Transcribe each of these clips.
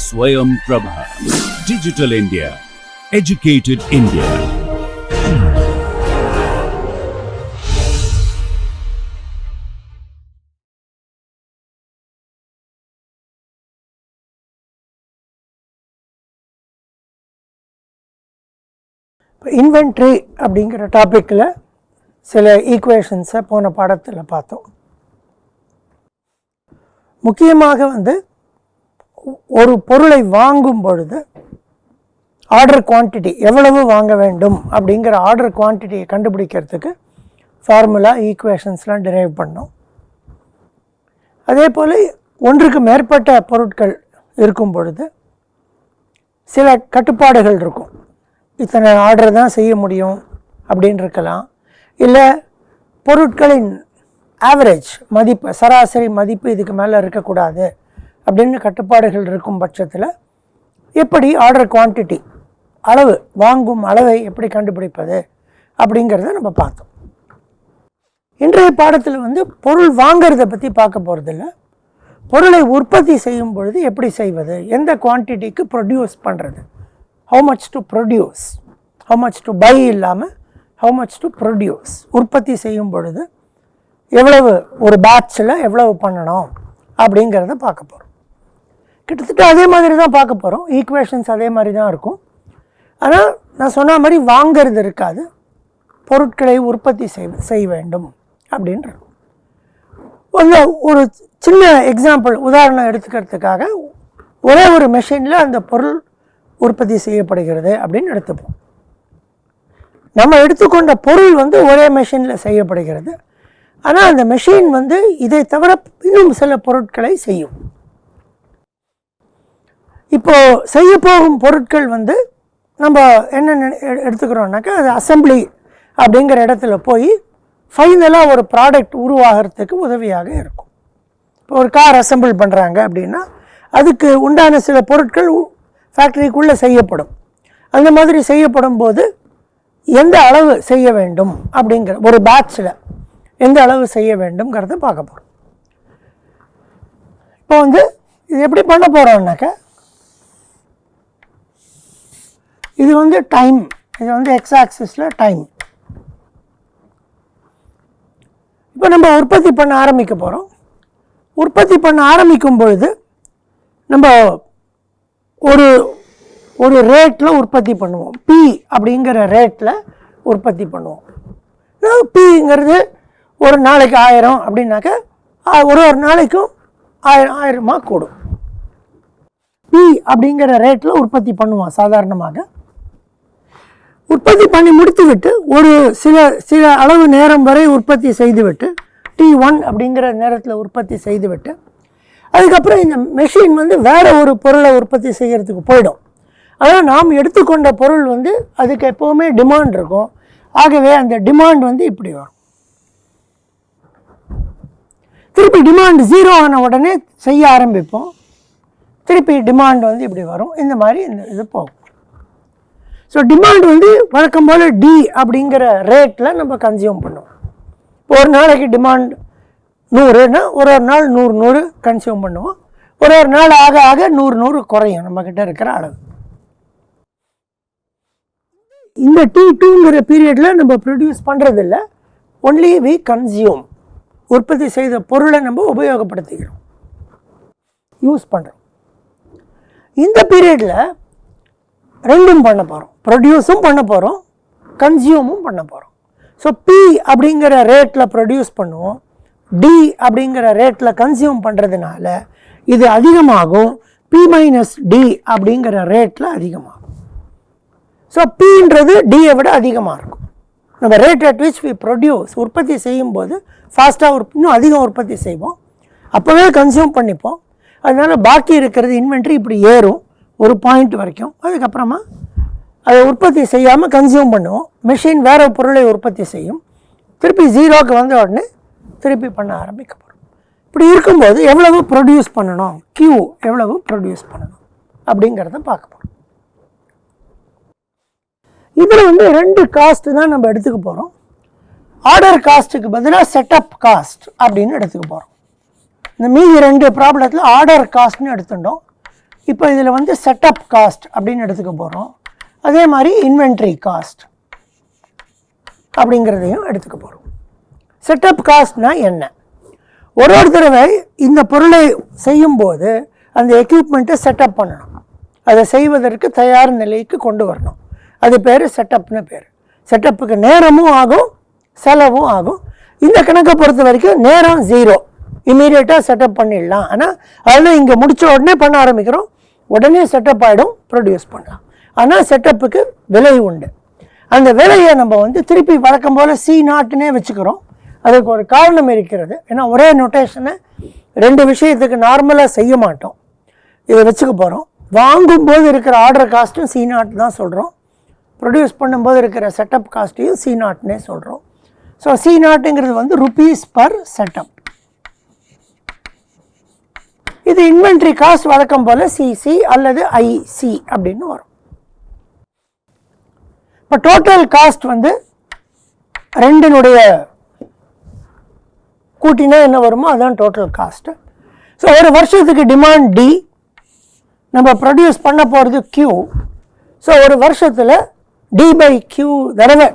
Swayam Prabha. Digital India. Educated India. Inventory அப்படிங்கிற டாப்பிக்கில் சில ஈக்குவேஷன்ஸை போன பாடத்தில் பார்த்தோம். முக்கியமாக ஒரு பொருளை வாங்கும் பொழுது ஆர்டர் குவான்டிட்டி எவ்வளவு வாங்க வேண்டும் அப்படிங்கிற ஆர்டர் குவான்டிட்டியை கண்டுபிடிக்கிறதுக்கு ஃபார்முலா ஈக்குவேஷன்ஸ்லாம் டிரைவ் பண்ணோம். அதே போல் ஒன்றுக்கு மேற்பட்ட பொருட்கள் இருக்கும் பொழுது சில கட்டுப்பாடுகள் இருக்கும். இத்தனை ஆர்டர் தான் செய்ய முடியும் அப்படின்னு இருக்கலாம். இல்லை பொருட்களின் ஆவரேஜ் மதிப்பு, சராசரி மதிப்பு இதுக்கு மேலே இருக்கக்கூடாது அப்படின்னு கட்டுப்பாடுகள் இருக்கும் பட்சத்தில் எப்படி ஆர்டர் குவான்டிட்டி, அளவு, வாங்கும் அளவை எப்படி கண்டுபிடிப்பது அப்படிங்கிறத நம்ம பார்த்தோம். இன்றைய பாடத்தில் பொருள் வாங்கிறத பற்றி பார்க்க போகிறதில்ல. பொருளை உற்பத்தி செய்யும் பொழுது எப்படி செய்வது, எந்த குவான்டிட்டிக்கு ப்ரொடியூஸ் பண்ணுறது, how much to produce, how much to buy இல்லாமல் how much to produce, உற்பத்தி செய்யும் பொழுது எவ்வளவு ஒரு பேட்சில் எவ்வளவு பண்ணணும் அப்படிங்கிறத பார்க்க போகிறோம். கிட்டத்தட்ட அதே மாதிரி தான் பார்க்க போகிறோம். ஈக்குவேஷன்ஸ் அதே மாதிரி தான் இருக்கும். ஆனால் நான் சொன்ன மாதிரி வாங்கிறது இருக்காது, பொருட்களை உற்பத்தி செய்ய வேண்டும் அப்படின்ற ஒரு சின்ன எக்ஸாம்பிள், உதாரணம் எடுத்துக்கிறதுக்காக ஒரே ஒரு மெஷினில் அந்த பொருள் உற்பத்தி செய்யப்படுகிறது அப்படின்னு எடுத்துப்போம். நம்ம எடுத்துக்கொண்ட பொருள் ஒரே மெஷினில் செய்யப்படுகிறது. ஆனால் அந்த மெஷின் இதை தவிர இன்னும் சில பொருட்களை செய்யும். இப்போது செய்ய போகும் பொருட்கள் நம்ம என்ன எடுத்துக்கிறோம்னாக்கா அது அசம்பிளி அப்படிங்கிற இடத்துல போய் ஃபைனலாக ஒரு ப்ராடக்ட் உருவாகிறதுக்கு உதவியாக இருக்கும். இப்போ ஒரு கார் அசம்பிள் பண்ணுறாங்க அப்படின்னா அதுக்கு உண்டான சில பொருட்கள் ஃபேக்ட்ரிக்குள்ளே செய்யப்படும். அந்த மாதிரி செய்யப்படும் போது எந்த அளவு செய்ய வேண்டும் அப்படிங்கிற ஒரு பேட்சில் எந்த அளவு செய்ய வேண்டும்ங்கிறத பார்க்க போகிறோம். இப்போ இது எப்படி பண்ண போகிறோம்னாக்கா இது டைம், இது எக்ஸ் ஆக்சிஸில் டைம். இப்போ நம்ம உற்பத்தி பண்ண ஆரம்பிக்க போகிறோம். உற்பத்தி பண்ண ஆரம்பிக்கும் பொழுது நம்ம ஒரு ரேட்டில் உற்பத்தி பண்ணுவோம். பி அப்படிங்கிற ரேட்டில் உற்பத்தி பண்ணுவோம். பிங்கிறது ஒரு நாளைக்கு 1000 அப்படின்னாக்க ஒரு நாளைக்கும் 1000 கூடும். பி அப்படிங்கிற ரேட்டில் உற்பத்தி பண்ணுவோம். சாதாரணமாக உற்பத்தி பண்ணி முடித்துவிட்டு ஒரு சில அளவு நேரம் வரை உற்பத்தி செய்துவிட்டு T1 அப்படிங்கிற நேரத்தில் உற்பத்தி செய்துவிட்டு அதுக்கப்புறம் இந்த மெஷின் வேறு ஒரு பொருளை உற்பத்தி செய்கிறதுக்கு போயிடும். ஆனால் நாம் எடுத்துக்கொண்ட பொருள் அதுக்கு எப்போவுமே டிமாண்ட் இருக்கும். ஆகவே அந்த டிமாண்ட் இப்படி வரும். திருப்பி டிமாண்ட் 0 ஆன உடனே செய்ய ஆரம்பிப்போம். திருப்பி டிமாண்ட் இப்படி வரும். இந்த மாதிரி இது போகும். ஸோ டிமாண்ட் வழக்கம் போல் டி அப்படிங்கிற ரேட்டில் நம்ம கன்சியூம் பண்ணுவோம். இப்போ ஒரு நாளைக்கு டிமாண்ட் 100னா ஒரு நாள் 100 கன்சியூம் பண்ணுவோம். ஒரு நாள் ஆக ஆக 100 குறையும் நம்மக்கிட்ட இருக்கிற அளவு. இந்த T2ங்கிற பீரியடில் நம்ம ப்ரொடியூஸ் பண்ணுறதில்ல. ஒன்லி வி கன்சியூம், உற்பத்தி செய்த பொருளை நம்ம உபயோகப்படுத்திக்கிறோம், யூஸ் பண்ணுறோம். இந்த பீரியடில் ரெண்டும் பண்ண போகிறோம். ப்ரொடியூஸும் பண்ண போகிறோம், கன்சியூமும் பண்ண போகிறோம். ஸோ பி அப்படிங்கிற ரேட்டில் ப்ரொடியூஸ் பண்ணுவோம், டி அப்படிங்கிற ரேட்டில் கன்சியூம் பண்ணுறதுனால இது அதிகமாகும். பி மைனஸ் டி அப்படிங்கிற ரேட்டில் அதிகமாகும். ஸோ பின்றது டியை விட அதிகமாக இருக்கும். நம்ம rate at which we produce, உற்பத்தி செய்யும்போது ஃபாஸ்ட்டாக இன்னும் அதிகம் உற்பத்தி செய்வோம், அப்போவே கன்சியூம் பண்ணிப்போம். அதனால் பாக்கி இருக்கிறது இன்வென்ட்ரி இப்படி ஏறும் ஒரு பாயிண்ட் வரைக்கும். அதுக்கப்புறமா அதை உற்பத்தி செய்யாமல் கன்சியூம் பண்ணுவோம். மெஷின் வேறு பொருளை உற்பத்தி செய்யும். திருப்பி 0க்கு வந்த உடனே திருப்பி பண்ண ஆரம்பிக்க போகிறோம். இப்படி இருக்கும்போது எவ்வளவு ப்ரொடியூஸ் பண்ணணும், கியூ எவ்வளவு ப்ரொடியூஸ் பண்ணணும் அப்படிங்கிறத பார்க்க போகிறோம். இதில் 2 காஸ்ட்டு தான் நம்ம எடுத்துக்க போகிறோம். ஆர்டர் காஸ்ட்டுக்கு பதிலாக செட்டப் காஸ்ட் அப்படின்னு எடுத்துக்க போகிறோம். இந்த மீதி 2 ப்ராப்ளத்தில் ஆர்டர் காஸ்ட்னு எடுத்துட்டோம். இப்போ இதில் வந்து செட்டப் காஸ்ட் அப்படின்னு எடுத்துக்க போகிறோம். அதே மாதிரி இன்வென்ட்ரி காஸ்ட் அப்படிங்கிறதையும் எடுத்துக்க போகிறோம். செட்டப் காஸ்ட்னா என்ன? ஒரு தடவை இந்த பொருளை செய்யும்போது அந்த எக்யூப்மெண்ட்டை செட்டப் பண்ணணும், அதை செய்வதற்கு தயார் நிலைக்கு கொண்டு வரணும். அது பேர் செட்டப்னு பேர். செட்டப்புக்கு நேரமும் ஆகும், செலவும் ஆகும். இந்த கணக்கை பொறுத்த வரைக்கும் நேரம் 0, இமீடியட்டாக செட்டப் பண்ணிடலாம். ஆனால் அதில் இங்கே முடித்த உடனே பண்ண ஆரம்பிக்கிறோம், உடனே செட்டப் ஆகிடும், ப்ரொடியூஸ் பண்ணலாம். ஆனால் செட்டப்புக்கு விலை உண்டு. அந்த விலையை நம்ம வந்து திருப்பி வழக்கம் போல் C0னே வச்சுக்கிறோம். அதுக்கு ஒரு காரணம் இருக்கிறது. ஏன்னா ஒரே நொட்டேஷனை 2 விஷயத்துக்கு நார்மலாக செய்ய மாட்டோம். இதை வச்சுக்க போகிறோம். வாங்கும்போது இருக்கிற ஆர்டர் காஸ்ட்டும் C0 தான் சொல்கிறோம். ப்ரொடியூஸ் பண்ணும்போது இருக்கிற செட்டப் காஸ்ட்டையும் C0னே சொல்கிறோம். ஸோ C0ங்கிறது வந்து ருபீஸ் பர் செட்டப். இது இன்வென்ட்ரி காஸ்ட் வழக்கம் போல் CC அல்லது IC அப்படின்னு வரும். இப்போ டோட்டல் காஸ்ட் வந்து 2னுடைய கூட்டினா என்ன வருமோ அதுதான் டோட்டல் காஸ்ட்டு. ஸோ ஒரு வருஷத்துக்கு டிமாண்ட் D, நம்ம ப்ரொடியூஸ் பண்ண போகிறது Q. ஸோ ஒரு வருஷத்தில் D/Q தடவை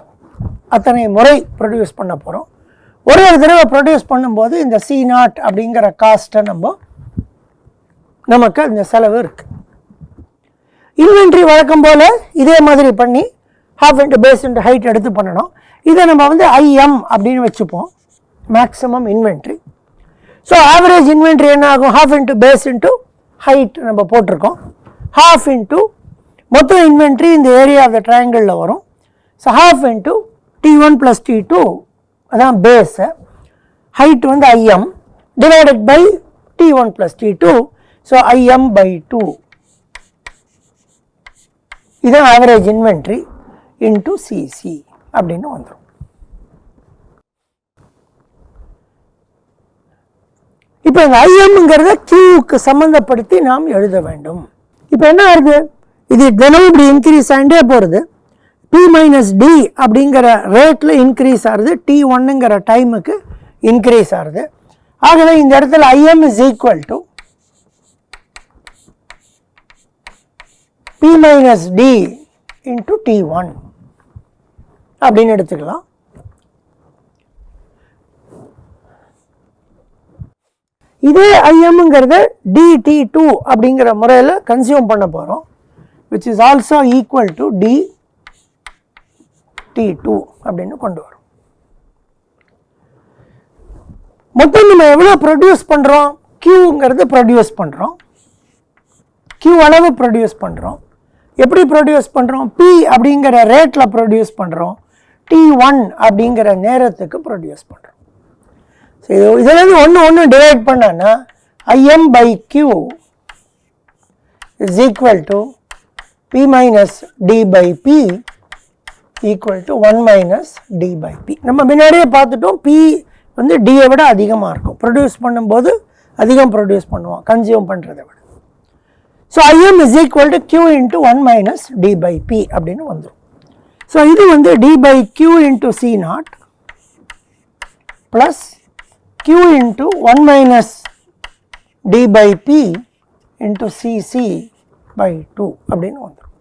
அத்தனை முறை ப்ரொடியூஸ் பண்ண போகிறோம். ஒரு தடவை ப்ரொடியூஸ் பண்ணும்போது இந்த C0 அப்படிங்கிற காஸ்ட்டை நமக்கு அந்த செலவு இருக்குது. இன்வென்ட்ரி வழக்கம் போல் இதே மாதிரி பண்ணி half into base into height எடுத்து பண்ணணும். இதை நம்ம வந்து IM அப்படின்னு வச்சுப்போம், maximum inventory. So average inventory என்ன ஆகும்? half into base into height நம்ம போட்டிருக்கோம். half into மொத்தம் இன்வென்ட்ரி இந்த ஏரியா ஆஃப் த ட்ரையாங்கிளில் வரும். So half into T1 plus T2 அதான் பேஸு, ஹைட் வந்து IM divided by T1 plus T2. So IM/2 இதுதான் ஆவரேஜ் இன்வென்ட்ரி இன்டு CC அப்படின்னு வந்துடும். இப்போ இந்த IMங்கிறத Qக்கு சம்மந்தப்படுத்தி நாம் எழுத வேண்டும். இப்போ என்ன ஆகுது? இது தினம் இப்படி இன்க்ரீஸ் ஆகிட்டே போகிறது. P-D அப்படிங்கிற ரேட்டில் இன்க்ரீஸ் ஆகுது, T1ங்கிற டைமுக்கு இன்க்ரீஸ் ஆகுது. ஆகவே இந்த இடத்துல IM is equal to P-D into T1 அப்படின்னு எடுத்துக்கலாம். இதே IMங்கிறத DT2 அப்படிங்கிற முறையில் கன்சியூம் பண்ண போகிறோம், which is also equal to DT2 அப்படின்னு கொண்டு வரும். மொத்தம் நம்ம எவ்வளோ ப்ரொடியூஸ் பண்ணுறோம்? Qங்கிறது ப்ரொடியூஸ் பண்ணுறோம், Q அளவு ப்ரொடியூஸ் பண்ணுறோம். எப்படி ப்ரொடியூஸ் பண்ணுறோம்? P அப்படிங்கிற ரேட்டில் ப்ரொடியூஸ் பண்ணுறோம், T1 அப்படிங்கிற நேரத்துக்கு ப்ரொடியூஸ் பண்ணுறோம். ஸோ இதிலேருந்து ஒன்று டிவைட் பண்ணான்னா IM/Q is equal to P-D/P equal to 1 - D/P. நம்ம முன்னாடியே பார்த்துட்டோம், P வந்து Dயை விட அதிகமாக இருக்கும். ப்ரொடியூஸ் பண்ணும்போது அதிகம் ப்ரொடியூஸ் பண்ணுவோம் கன்சியூம் பண்ணுறதை விட. So IM is equal to Q into 1 - D/P அப்படின்னு வந்துடும். ஸோ இது வந்து D/Q into C0 plus Q into 1 - D/P into CC/2 அப்படின்னு வந்துடும்.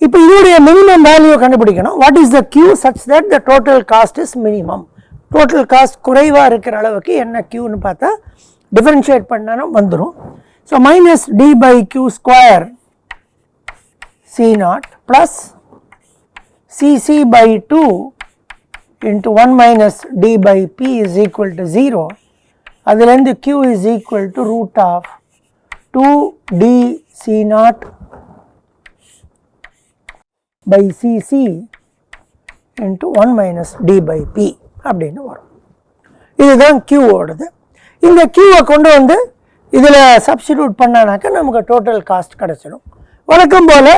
இப்போ இதோடைய மினிமம் வேல்யூ கண்டுபிடிக்கணும். What is the Q such that the total cost is minimum? Total cost குறைவாக இருக்கிற அளவுக்கு என்ன Qன்னு பார்த்தா டிஃபரன்ஷியேட் பண்ணாலும் வந்துடும். So -D/Q square C0 plus CC/2 into 1 - D/P is equal to 0. அதிலிருந்து Q is equal to root of 2DC0 by CC into 1 - D/P அப்படின்னு வரும். இதுதான் Q ஓடுது. இந்த Qவை கொண்டு வந்து இதில் சப்ஸ்டிடியூட் பண்ணானாக்கா நமக்கு டோட்டல் காஸ்ட் கிடச்சிடும். வழக்கம் போல்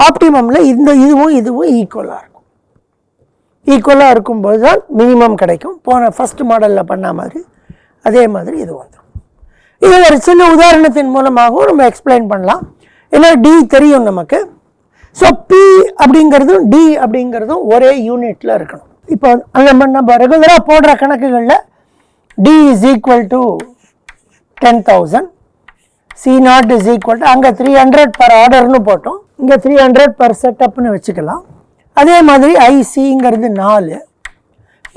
ஆப்டிமமில் இதுவும் ஈக்குவலாக இருக்கும். ஈக்குவலாக இருக்கும்போது தான் மினிமம் கிடைக்கும். போன ஃபஸ்ட் மாடலில் பண்ண மாதிரி அதே மாதிரி இது வந்துடும். இது ஒரு சின்ன உதாரணத்தின் மூலமாகவும் நம்ம எக்ஸ்பிளைன் பண்ணலாம். ஏன்னா D தெரியும் நமக்கு. ஸோ P அப்படிங்கிறதும் D அப்படிங்கிறதும் ஒரே யூனிட்டில் இருக்கணும். இப்போ நம்ம ரெகுலராக போடுற கணக்குகளில் D is equal to 10,000, C0 is equal to அங்கே 300 per ஆர்டர்னு போட்டோம், இங்கே 300 per செட்டப்னு வச்சுக்கலாம். அதே மாதிரி ICங்கிறது 4, P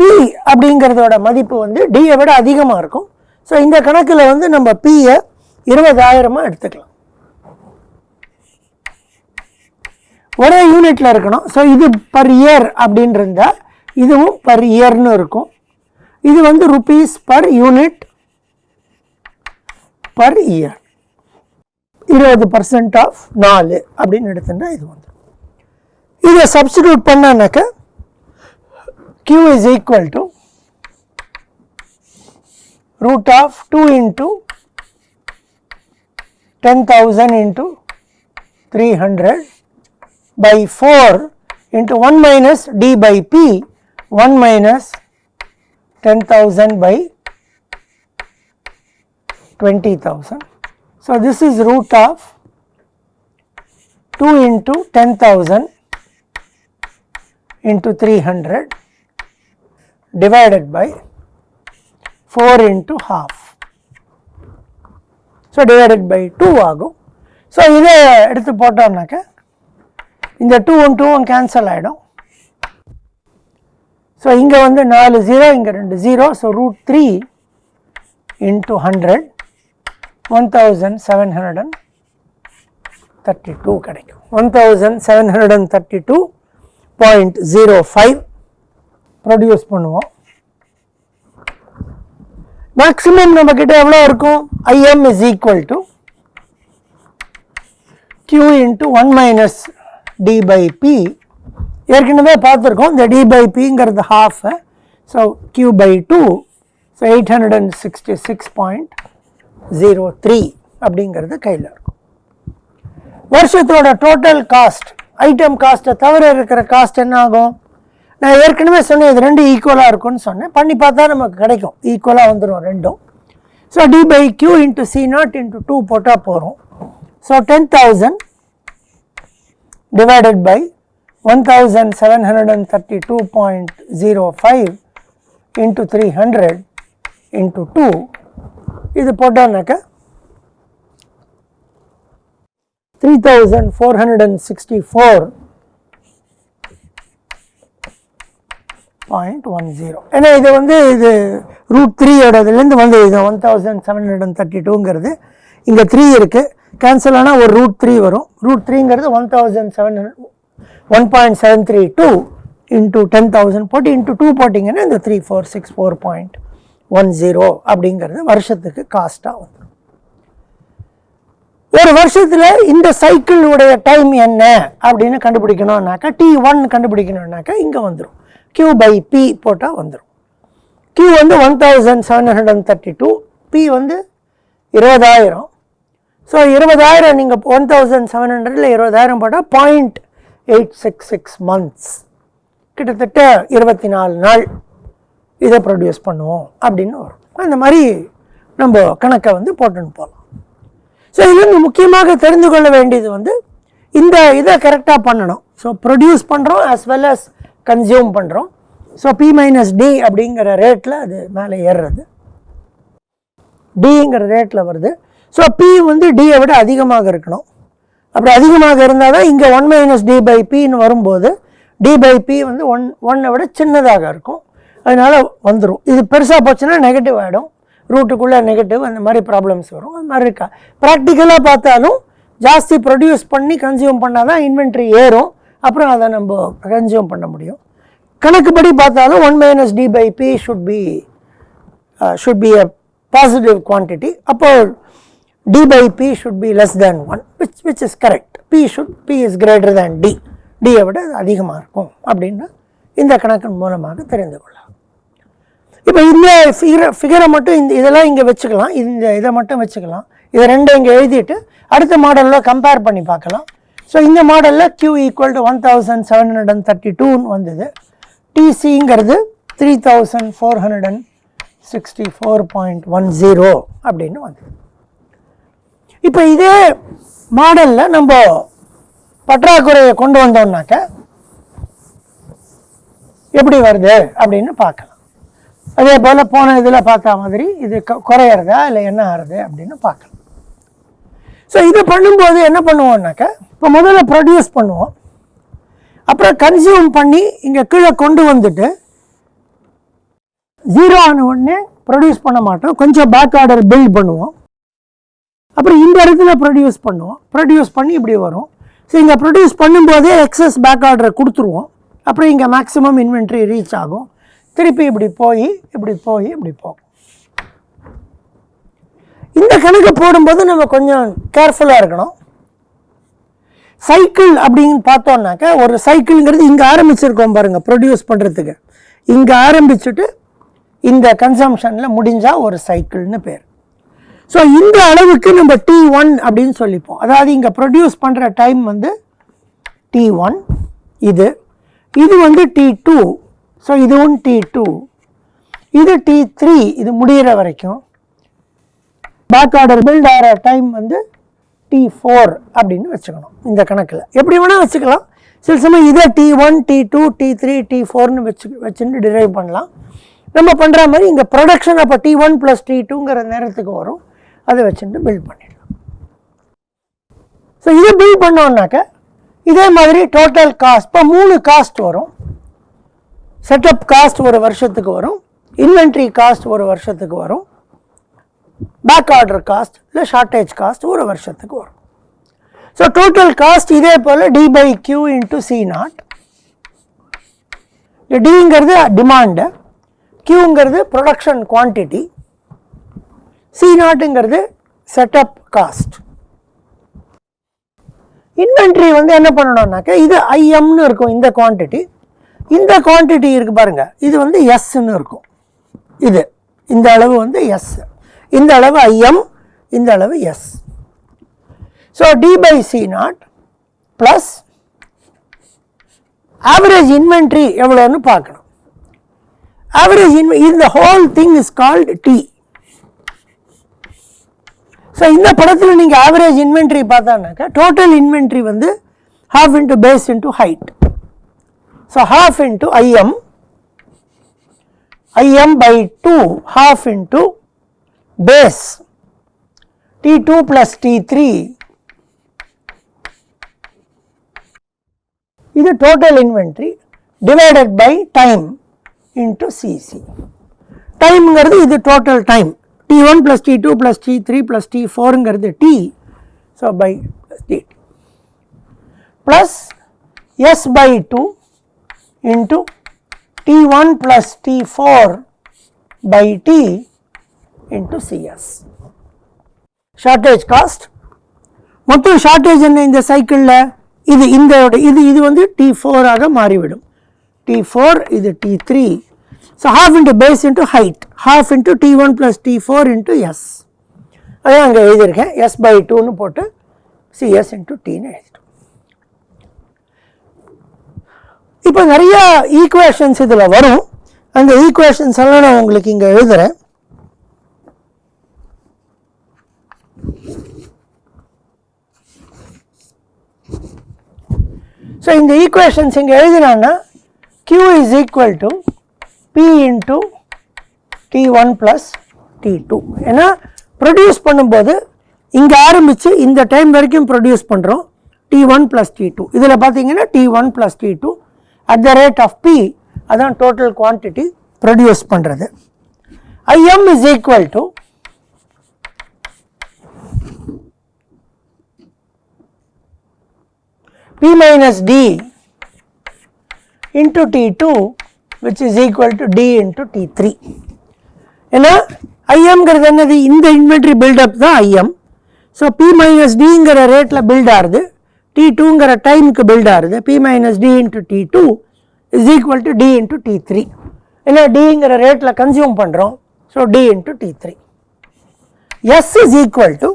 அப்படிங்கிறதோட மதிப்பு வந்து Dயை விட அதிகமாக இருக்கும். ஸோ இந்த கணக்கில் வந்து நம்ம Pயை 20,000 எடுத்துக்கலாம். ஒரே யூனிட்டில் இருக்கணும். ஸோ இது பர் இயர் அப்படின்னு இருந்தால் இதுவும் பர் இயர்னு இருக்கும். இது வந்து rupees per unit per year. 20% of 4 அப்படின்னு எடுத்துட்டா இது வந்து இதை சப்ஸ்டிடியூட் பண்ணாக்க Q is equal to root of 2 into 10,000 into 300 by 4 into 1 minus D by P, 1 minus 10,000 by 20,000. So this is root of 2 into 10,000 into 300 divided by 4 into half. So divided by 2 ஆகும். So இதை எடுத்து போட்டோம்னாக்க இந்த 2 2 cancel ஆகிடும். So இங்கே வந்து 4 0, இங்கே 2 0. So root 3 into 100 1732 கிடைக்கும். 1732.05 produce பண்ணுவோம். மேக்ஸிமம் நம்ம கிட்ட எவ்வளோ இருக்கும்? IM is equal to Q into 1 minus D by P. ஏற்கனவே பார்த்துருக்கோம், இந்த D by Pங்கிறது half. So Q by 2, so 866.03 அப்படிங்கிறது கையில் இருக்கும். வருஷத்தோட டோட்டல் காஸ்ட், ஐட்டம் காஸ்ட்டை தவிர இருக்கிற காஸ்ட் என்ன ஆகும்? நான் ஏற்கனவே சொன்னேன் இது ரெண்டு ஈக்குவலாக இருக்கும்னு சொன்னேன். பண்ணி பார்த்தா நமக்கு கிடைக்கும், ஈக்குவலாக வந்துடும் ரெண்டும். So D by Q into C0 into 2 போட்டால் போகிறோம். So 10,000 divided by 1732.05 into 300 into 2 இது போட்டானாக்க 3464.10. ஏன்னா இது வந்து இது ரூட் 3ஓடதுலேருந்து வந்து இது 1732ங்கிறது இங்கே 3 இருக்குது, கேன்சல் ஆனால் ஒரு ரூட் 3 வரும். ரூட் 3ங்கிறது 1.732 இன்ட்டு 10,000 போட்டு இன்ட்டு 2 போட்டிங்கன்னா இந்த 3464.10 அப்படிங்கிறது வருஷத்துக்கு காஸ்ட்டாக வந்துடும். ஒரு வருஷத்தில் இந்த சைக்கிளுடைய டைம் என்ன அப்படின்னு கண்டுபிடிக்கணும்னாக்கா T1 கண்டுபிடிக்கணும்னாக்கா இங்கே வந்துடும். Q by P போட்டால் வந்துடும். Q வந்து 1732, P வந்து 20,000. ஸோ 20,000 நீங்கள் 1700ல் 20,000 போட்டால் 0.866 மந்த்ஸ், கிட்டத்தட்ட 24 நாள் இதை ப்ரொடியூஸ் பண்ணுவோம் அப்படின்னு வரும். அந்த மாதிரி நம்ம கணக்கை வந்து போட்டுன்னு போகலாம். ஸோ இதுலேருந்து முக்கியமாக தெரிந்து கொள்ள வேண்டியது வந்து இந்த இதை கரெக்டாக பண்ணணும். ஸோ ப்ரொடியூஸ் பண்ணுறோம் as well as கன்சியூம் பண்ணுறோம். ஸோ P minus D அப்படிங்கிற ரேட்டில் அது மேலே ஏறுறது, Dங்கிற ரேட்டில் வருது. ஸோ P வந்து Dயை விட அதிகமாக இருக்கணும். அப்படி அதிகமாக இருந்தால் தான் இங்கே 1 minus D by Pன்னு வரும்போது D by P வந்து 1 விட சின்னதாக இருக்கும், அதனால் வந்துடும். இது பெருசாக போச்சுன்னா நெகட்டிவ் ஆகிடும், ரூட்டுக்குள்ளே நெகட்டிவ், அந்த மாதிரி ப்ராப்ளம்ஸ் வரும். அது மாதிரி இருக்கா. ப்ராக்டிக்கலாக பார்த்தாலும் ஜாஸ்தி ப்ரொடியூஸ் பண்ணி கன்சியூம் பண்ணால் தான் இன்வென்ட்ரி ஏறும், அப்புறம் அதை நம்ம கன்சியூம் பண்ண முடியும். கணக்குப்படி பார்த்தாலும் 1 minus D by P should be a positive quantity. அப்போ D by P should be less than 1, which is correct. P is greater than D. Dயை விட அதிகமாக இருக்கும் அப்படின்னு இந்த கணக்கின் மூலமாக தெரிந்து கொள்ளலாம். இப்போ இந்த ஃபிகரை மட்டும் இதெல்லாம் இங்கே வச்சுக்கலாம், இதை மட்டும் வச்சுக்கலாம். இதை ரெண்டும் இங்கே எழுதிட்டு அடுத்த மாடலில் கம்பேர் பண்ணி பார்க்கலாம். ஸோ இந்த மாடலில் Q equal to 1732ன்னு வந்தது. TCங்கிறது 3464.10 அப்படின்னு வந்தது. இப்போ இதே மாடலில் நம்ம பற்றாக்குறையை கொண்டு வந்தோம்னாக்க எப்படி வருது அப்படின்னு பார்க்கலாம். அதே போல் போன இதில் பார்த்த மாதிரி இது குறையிறதா இல்லை என்ன ஆறுது அப்படின்னு பார்க்கலாம். ஸோ இது பண்ணும்போது என்ன பண்ணுவோம்னாக்கா, இப்போ முதல்ல ப்ரொடியூஸ் பண்ணுவோம், அப்புறம் கன்சியூம் பண்ணி இங்கே கீழே கொண்டு வந்துட்டு 0 ஆன உடனே ப்ரொடியூஸ் பண்ண மாட்டோம், கொஞ்சம் பேக் ஆர்டர் பில்ட் பண்ணுவோம், அப்புறம் இந்த இடத்துல ப்ரொடியூஸ் பண்ணுவோம், ப்ரொடியூஸ் பண்ணி இப்படி வரும். ஸோ இங்கே ப்ரொடியூஸ் பண்ணும்போதே எக்ஸஸ் பேக் ஆர்டரை கொடுத்துருவோம், அப்புறம் இங்கே மேக்ஸிமம் இன்வென்ட்ரி ரீச் ஆகும், திருப்பி இப்படி போய் இப்படி போய் இப்படி போகும். இந்த கணக்கு போடும்போது நம்ம கொஞ்சம் கேர்ஃபுல்லாக இருக்கணும். சைக்கிள் அப்படின்னு பார்த்தோம்னாக்கா, ஒரு சைக்கிள்ங்கிறது இங்கே ஆரம்பிச்சிருக்கோம் பாருங்கள் ப்ரொடியூஸ் பண்ணுறதுக்கு, இங்கே ஆரம்பிச்சுட்டு இந்த கன்சம்ஷனில் முடிஞ்சால் ஒரு சைக்கிள்னு பேர். ஸோ இந்த அளவுக்கு நம்ம T1 அப்படின்னு சொல்லிப்போம். அதாவது இங்கே ப்ரொடியூஸ் பண்ணுற டைம் வந்து T1, இது வந்து T2, ஸோ இதுவும் T2, இது T3, இது முடிகிற வரைக்கும். பேக் ஆர்டர் பில்ட் ஆகிற டைம் வந்து T4 அப்படின்னு வச்சுக்கணும். இந்த கணக்கில் எப்படி வேணால் வச்சுக்கலாம். சில சமயம் இதை T1, T2, T3, T4னு வச்சுட்டு டிரைவ் பண்ணலாம். நம்ம பண்ணுற மாதிரி இங்கே ப்ரொடக்ஷன் அப்போ T1 + T2ங்கிற நேரத்துக்கு வரும், அதை வச்சுட்டு பில்ட் பண்ணிடலாம். ஸோ இதை பில்ட் பண்ணோம்னாக்க இதே மாதிரி டோட்டல் காஸ்ட் இப்போ 3 காஸ்ட் வரும். செட்டப் காஸ்ட் ஒரு வருஷத்துக்கு வரும், இன்வென்ட்ரி காஸ்ட் ஒரு வருஷத்துக்கு வரும், பேக் ஆர்டர் காஸ்ட் இல்லை ஷார்ட்டேஜ் காஸ்ட் ஒரு வருஷத்துக்கு வரும். ஸோ டோட்டல் காஸ்ட் இதே போல் D/Q × C0. இந்த டிங்கிறது டிமாண்டு, Qங்கிறது ப்ரொடக்ஷன் குவான்டிட்டி, C0ங்கிறது செட்டப் காஸ்ட். இன்வென்ட்ரி வந்து என்ன பண்ணணும்னாக்க, இது IMன்னு இருக்கும் இந்த குவான்டிட்டி, இந்த குவான்டிட்டி இருக்குது பாருங்கள், இது வந்து Sன்னு இருக்கும். இது இந்த அளவு வந்து S, இந்த அளவு IM, இந்த அளவு S. So D/C0 plus average inventory எவ்வளோன்னு பார்க்கணும். ஆவரேஜ் இந்த whole thing is called T. So இந்த படத்தில் நீங்கள் ஆவரேஜ் இன்வென்ட்ரி பார்த்தானாக்கா, டோட்டல் இன்வென்ட்ரி வந்து ½ × base × height. So ½ × IM, IM/2, ½ × base, T2 + T3, இது total inventory divided by time × CC. டைம்ங்கிறது இது total time, T1 + T2 + T3 + T4ங்கிறது T, so by T plus S/2 × T1 + T4 / T × CS. Shortage cost. மொத்தம் shortage என்ன இந்த சைக்கிளில், இது வந்து T4 ஆக மாறிவிடும். T4, இது T3. So ½ × base × height, ½ × T1 + T4 × S. அதான் அங்கே எழுதியிருக்கேன், S/2ன்னு போட்டு CS × Tன்னு எழுதிட்டோம். இப்போ நிறையா ஈக்குவேஷன்ஸ் இதில் வரும், அந்த ஈக்குவேஷன்ஸ் எல்லாம் நான் உங்களுக்கு இங்கே எழுதுகிறேன். ஸோ இந்த ஈக்குவேஷன்ஸ் இங்கே எழுதினான்னா Q is equal to P × T1 + T2. ஏன்னா ப்ரொடியூஸ் பண்ணும்போது இங்கே ஆரம்பித்து இந்த டைம் வரைக்கும் ப்ரொடியூஸ் பண்ணுறோம், T1 + T2. இதில் பார்த்தீங்கன்னா T1 + T2 at the rate of P, அதான் டோட்டல் குவான்டிட்டி ப்ரொடியூஸ் பண்ணுறது. IM is equal to P - D × T2, which is equal to D × T3. ஏன்னா ஐஎம்ங்கிறது என்னது, இந்த இன்வென்ட்ரி பில்டப் தான் ஐஎம். ஸோ P - Dங்கிற ரேட்டில் பில்ட் ஆகுது, T2ங்கிற டைமுக்கு பில்ட் ஆகுது. P - D × T2 is equal to D × T3. ஏன்னா Dங்கிற ரேட்டில் கன்சியூம் பண்ணுறோம், so D × T3. S is equal to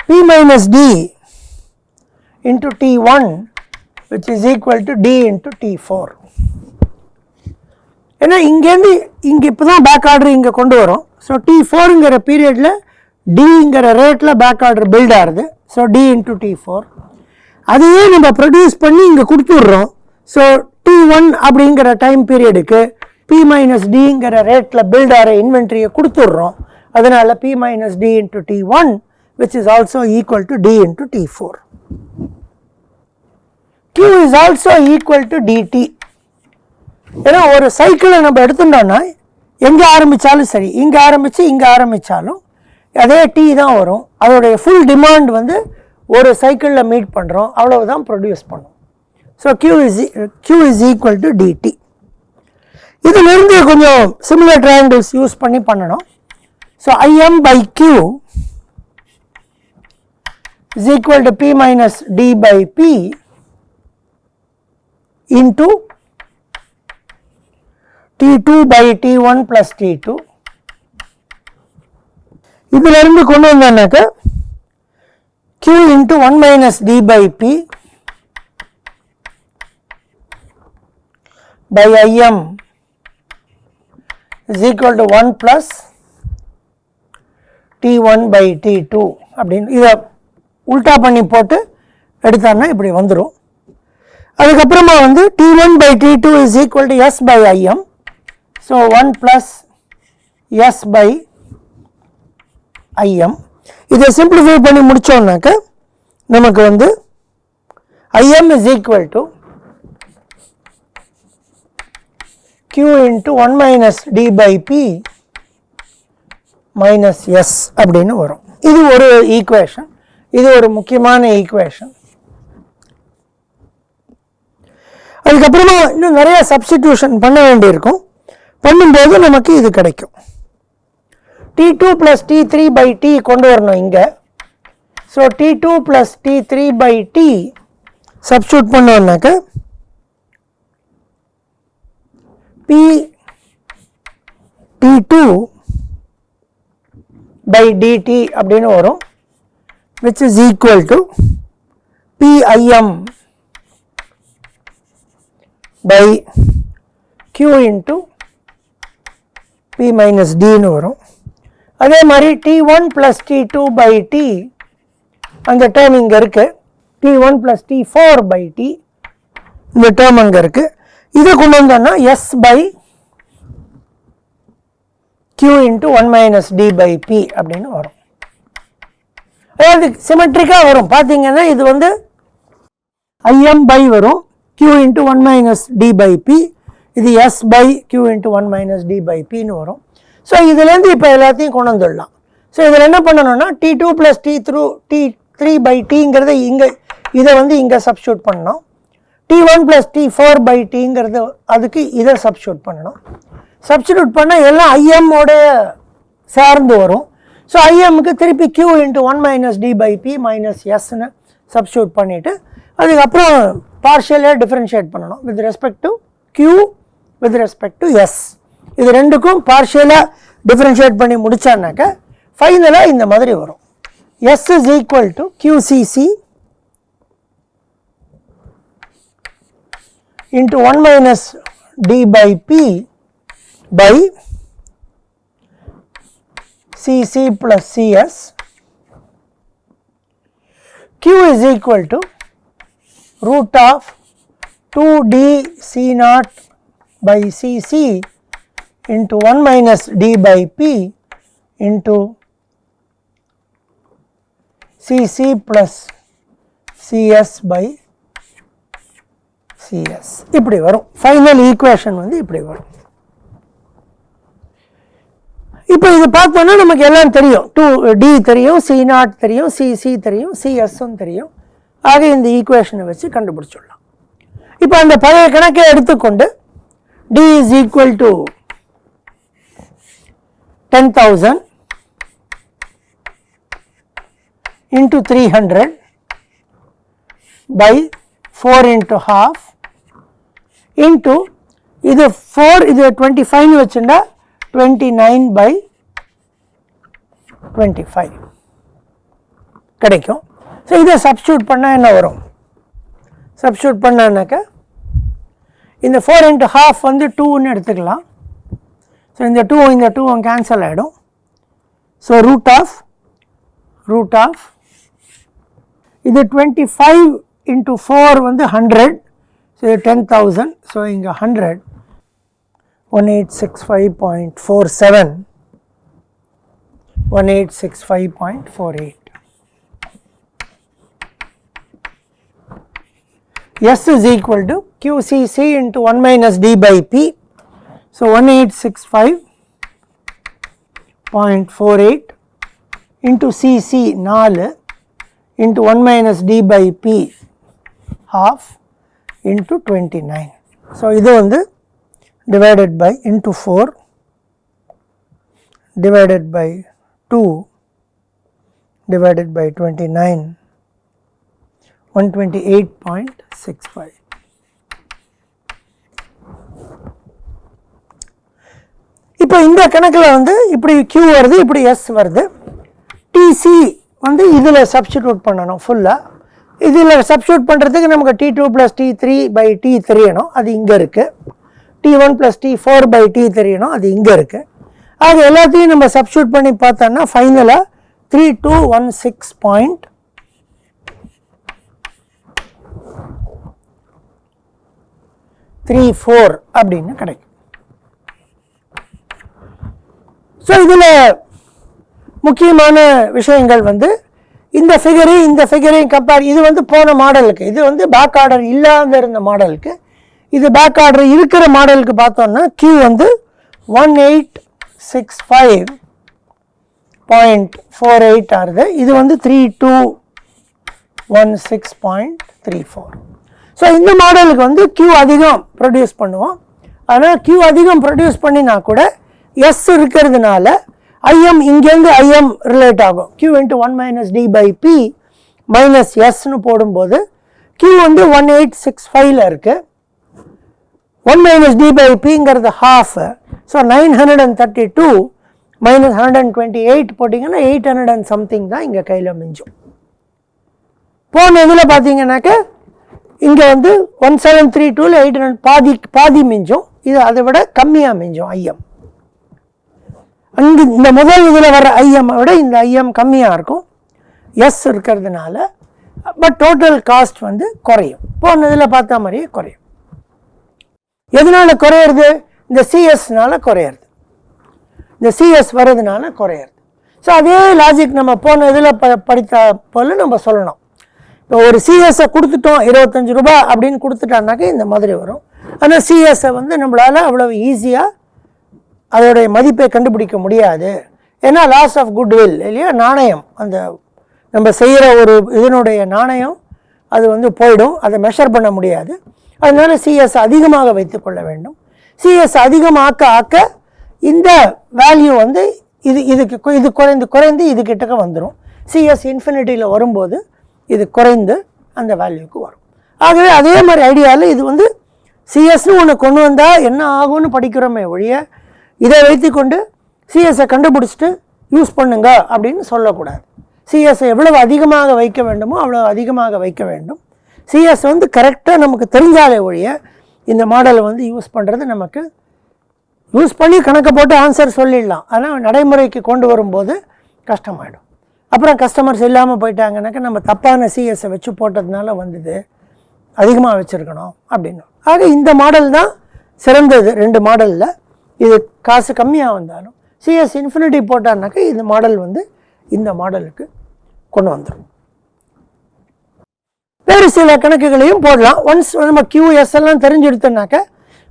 P - D × T1, which is equal to D × T4. ஏன்னா இங்கேருந்து இங்கே இப்போ தான் பேக் ஆர்டர் இங்கே கொண்டு வரோம். ஸோ T4ங்கிற பீரியடில் Dங்கிற ரேட்டில் பேக் ஆர்டர் பில்ட் ஆகுது, ஸோ D × T4. அதையே நம்ம ப்ரொடியூஸ் பண்ணி இங்கே கொடுத்துட்றோம். ஸோ T1 அப்படிங்கிற டைம் பீரியடுக்கு P minus Dங்கிற ரேட்டில் பில்ட் ஆகிற இன்வென்ட்ரியை கொடுத்துட்றோம். அதனால் P minus D into T1 which is also equal to D into T4. Q is also equal to dt. ஏன்னா ஒரு சைக்கிளை நம்ம எடுத்துட்டோம்னா எங்கே ஆரம்பித்தாலும் சரி, இங்கே ஆரம்பித்து இங்கே ஆரம்பித்தாலும் அதே T தான் வரும். அதோடைய ஃபுல் டிமாண்ட் வந்து ஒரு சைக்கிளில் மீட் பண்ணுறோம், அவ்வளவுதான் ப்ரொடியூஸ் பண்ணும். So Q is equal to dt. இதிலிருந்து கொஞ்சம் சிமிலர் ட்ரையாங்கிள்ஸ் யூஸ் பண்ணி பண்ணணும். So IM by Q is equal to P minus D by P into T2 by T1 plus T2. இதிலிருந்து கொண்டு வந்தானாக்க Q into 1 minus D by P by IM is equal to 1 plus T1 by T2 அப்படின்னு இதை உல்டா பண்ணி போட்டு எடுத்தான்னா இப்படி வந்துடும். அதுக்கப்புறமா வந்து T1 by T2 is equal to S by IM. So 1 plus S by IM. இதை சிம்பிளிஃபை பண்ணி முடிச்சோம்னாக்க நமக்கு வந்து IM is equal to Q into 1 minus D by P minus S அப்படின்னு வரும். இது ஒரு ஈக்குவேஷன், இது ஒரு முக்கியமான ஈக்குவேஷன். அதுக்கப்புறமா இன்னும் நிறைய சப்ஸ்டிடியூஷன் பண்ண வேண்டியிருக்கும். பண்ணும்போது நமக்கு இது கிடைக்கும். T2 plus T3 by T கொண்டு வரணும் இங்கே. So T2 plus T3 by T substitute பண்ணோம்னாக்க P T2 by dt அப்படின்னு வரும், which is equal to PIM by Q into P minus D ன்னு வரும். அதே மாதிரி T1 plus T2 by T அந்த டேர்ம் இங்கே இருக்கு. T1 plus T4 by T இந்த டேர்ம் அங்கே இருக்கு. இதை கொண்டு வந்தோம்னா S by Q into 1 minus D by P அப்படின்னு வரும். அதாவது சிமெட்ரிக்காக வரும். பார்த்தீங்கன்னா இது வந்து IM by வரும், Q into 1 minus D by P, இது S by Q into 1 minus D by Pன்னு வரும். ஸோ இதுலேருந்து இப்போ எல்லாத்தையும் கொண்டு வந்துடலாம். ஸோ இதில் என்ன பண்ணணும்னா T2 plus T3 by Tங்கிறத இங்கே இதை வந்து இங்கே சப்ஸ்டியூட் பண்ணணும். T1 plus T4 by Tங்கிறது அதுக்கு இதை சப்ஸ்டியூட் பண்ணணும். சப்ஸ்டியூட் பண்ணால் எல்லாம் IM-ஓடைய சேர்ந்து வரும். ஸோ IM-க்கு திருப்பி Q into 1 minus D by P minus Sன்னு சப்ஸ்டியூட் பண்ணிவிட்டு அதுக்கப்புறம் பார்ஷியலாக டிஃப்ரென்ஷியேட் பண்ணணும் with respect to Q with respect to S. இது ரெண்டுக்கும் பார்ஷியலாக டிஃப்ரென்ஷியேட் பண்ணி முடிச்சானாக்க ஃபைனலாக இந்த மாதிரி வரும். S is equal to QCC into 1 minus D by P by CC plus CS. Q is equal to root of 2D C naught by CC into 1 minus D by P into CC plus CS by CS. இப்படி வரும். Final equation வந்து இப்படி வரும். இப்போ இது பார்த்தோன்னா நமக்கு எல்லாம் தெரியும். 2D தெரியும், C0 தெரியும், CC தெரியும், CSம் தெரியும். ஆக இந்த ஈக்குவேஷனை வச்சு கண்டுபிடிச்சிடலாம். இப்போ அந்த பழைய கணக்கை எடுத்துக்கொண்டு D is equal to 10,000 into 300 by 4 into half into இது 4 இது 25 வச்சுட்டா 29 by 25 கிடைக்கும். ஸோ இதை சப்ஸ்டியூட் பண்ணால் என்ன வரும்? சப்ஸ்டியூட் பண்ணானாக்க இந்த 4 into half வந்து 2ன்னு எடுத்துக்கலாம். ஸோ இந்த 2 கேன்சல் ஆகிடும். ஸோ ரூட் ஆஃப் இது 25 into 4 வந்து 100. ஸோ இது 10,000. ஸோ இங்கே 100 1865.47, 1865.48. S is equal to QCC into 1 minus D by P. So 1865.48 into CC 4 into 1 minus D by P half into 29. So இது வந்து divided by into 4 divided by 2 divided by 29, 128.65. இப்போ இந்த கணக்கில் வந்து இப்படி Q வருது, இப்படி S வருது. TC வந்து இதில் சப்ஸ்டிடியூட் பண்ணணும் ஃபுல்லாக. இதில் சப்ஸ்டிடியூட் பண்ணுறதுக்கு நமக்கு T2 + T3 by T தெரியணும், அது இங்கே இருக்குது. T1 + T4 by T தெரியணும், அது இங்கே இருக்குது. ஆக எல்லாத்தையும் நம்ம சப்ஸ்டிடியூட் பண்ணி பார்த்தோன்னா ஃபைனலாக 3216.34 அப்படின்னு கிடைக்கும். ஸோ இதில் முக்கியமான விஷயங்கள் வந்து இந்த ஃபிகரையும் கம்பேர். இது வந்து போன மாடலுக்கு, இது வந்து பேக் ஆர்டர் இல்லாத இருந்த மாடலுக்கு, இது பேக் ஆர்டர் இருக்கிற மாடலுக்கு பார்த்தோம்னா Q வந்து 1865.48 ஆகுது. இது வந்து 3216.34. ஸோ இந்த மாடலுக்கு வந்து Q அதிகம் ப்ரொடியூஸ் பண்ணுவோம். ஆனால் Q அதிகம் ப்ரொடியூஸ் பண்ணினா கூட S இருக்கிறதுனால IM இங்கேருந்து IM ரிலேட் ஆகும். Q into 1 minus D by P minus Sன்னு போடும்போது Q வந்து 1865ல் இருக்குது. 1 minus D by Pங்கிறது half. So 932 minus 128 போட்டிங்கன்னா 800 and something தான் இங்கே கையில் மிஞ்சும். போன இதில் பார்த்தீங்கன்னாக்க இங்கே வந்து 1732ல் 800 பாதி மிஞ்சும். இது அதை விட கம்மியாக மிஞ்சும் IM. அங்கு இந்த முதல் இதில் வர IM விட இந்த IM கம்மியாக இருக்கும் S இருக்கிறதுனால. பட் டோட்டல் காஸ்ட் வந்து குறையும், போன இதில் பார்த்தா மாதிரியே குறையும். எதனால குறையிறது? இந்த சிஎஸ்னால குறையிறது, இந்த சிஎஸ் வர்றதுனால குறையிறது. ஸோ அதே லாஜிக் நம்ம போன இதில் படித்த போல நம்ம சொல்லணும். இப்போ ஒரு சிஎஸ்ஸை கொடுத்துட்டோம் 25 ரூபாய் அப்படின்னு கொடுத்துட்டான்னாக்க இந்த மாதிரி வரும். ஆனால் சிஎஸ்ஸை வந்து நம்மளால் அவ்வளோ ஈஸியாக அதோடைய மதிப்பை கண்டுபிடிக்க முடியாது. ஏன்னா லாஸ் ஆஃப் குட்வில் இல்லையா, நாணயம், அந்த நம்ம செய்கிற ஒரு இதனுடைய நாணயம் அது வந்து போயிடும், அதை மெஷர் பண்ண முடியாது. அதனால சிஎஸ் அதிகமாக வைத்துக்கொள்ள வேண்டும். சிஎஸ் அதிகமாக்க ஆக்க இந்த வேல்யூ வந்து இது குறைந்து இது கிட்டக்க வந்துடும். சிஎஸ் இன்ஃபினிட்டியில் வரும்போது இது குறைந்து அந்த வேல்யூக்கு வரும். ஆகவே அதே மாதிரி ஐடியாவில் இது வந்து சிஎஸ்னு ஒன்று கொண்டு வந்தால் என்ன ஆகும்னு படிக்கிறோமே ஒழிய இதை வைத்துக்கொண்டு சிஎஸ்ஸை கண்டுபிடிச்சிட்டு யூஸ் பண்ணுங்க அப்படின்னு சொல்லக்கூடாது. சிஎஸ்ஸை எவ்வளவு அதிகமாக வைக்க வேண்டுமோ அவ்வளோ அதிகமாக வைக்க வேண்டும். சிஎஸ் வந்து கரெக்டாக நமக்கு தெரிஞ்சாலே ஒழிய இந்த மாடலை வந்து யூஸ் பண்ணுறது நமக்கு யூஸ் பண்ணி கணக்கை போட்டு ஆன்சர் சொல்லிடலாம். ஆனால் நடைமுறைக்கு கொண்டு வரும்போது கஷ்டமாயிடும். அப்புறம் கஸ்டமர்ஸ் இல்லாமல் போயிட்டாங்கன்னாக்கா நம்ம தப்பான சிஎஸ்ஸை வச்சு போட்டதுனால வந்தது, அதிகமாக வச்சுருக்கணும் அப்படின்னு. ஆக இந்த மாடல் தான் சிறந்தது. 2 மாடலில் இது காசு கம்மியாக வந்தாலும் சிஎஸ் இன்ஃபினிட்டி போட்டான்னாக்கா இந்த மாடல் வந்து இந்த மாடலுக்கு கொண்டு வந்துடும். வேறு சில கணக்குகளையும் போடலாம். ஒன்ஸ் நம்ம QS எல்லாம் தெரிஞ்செடுத்தோம்னாக்க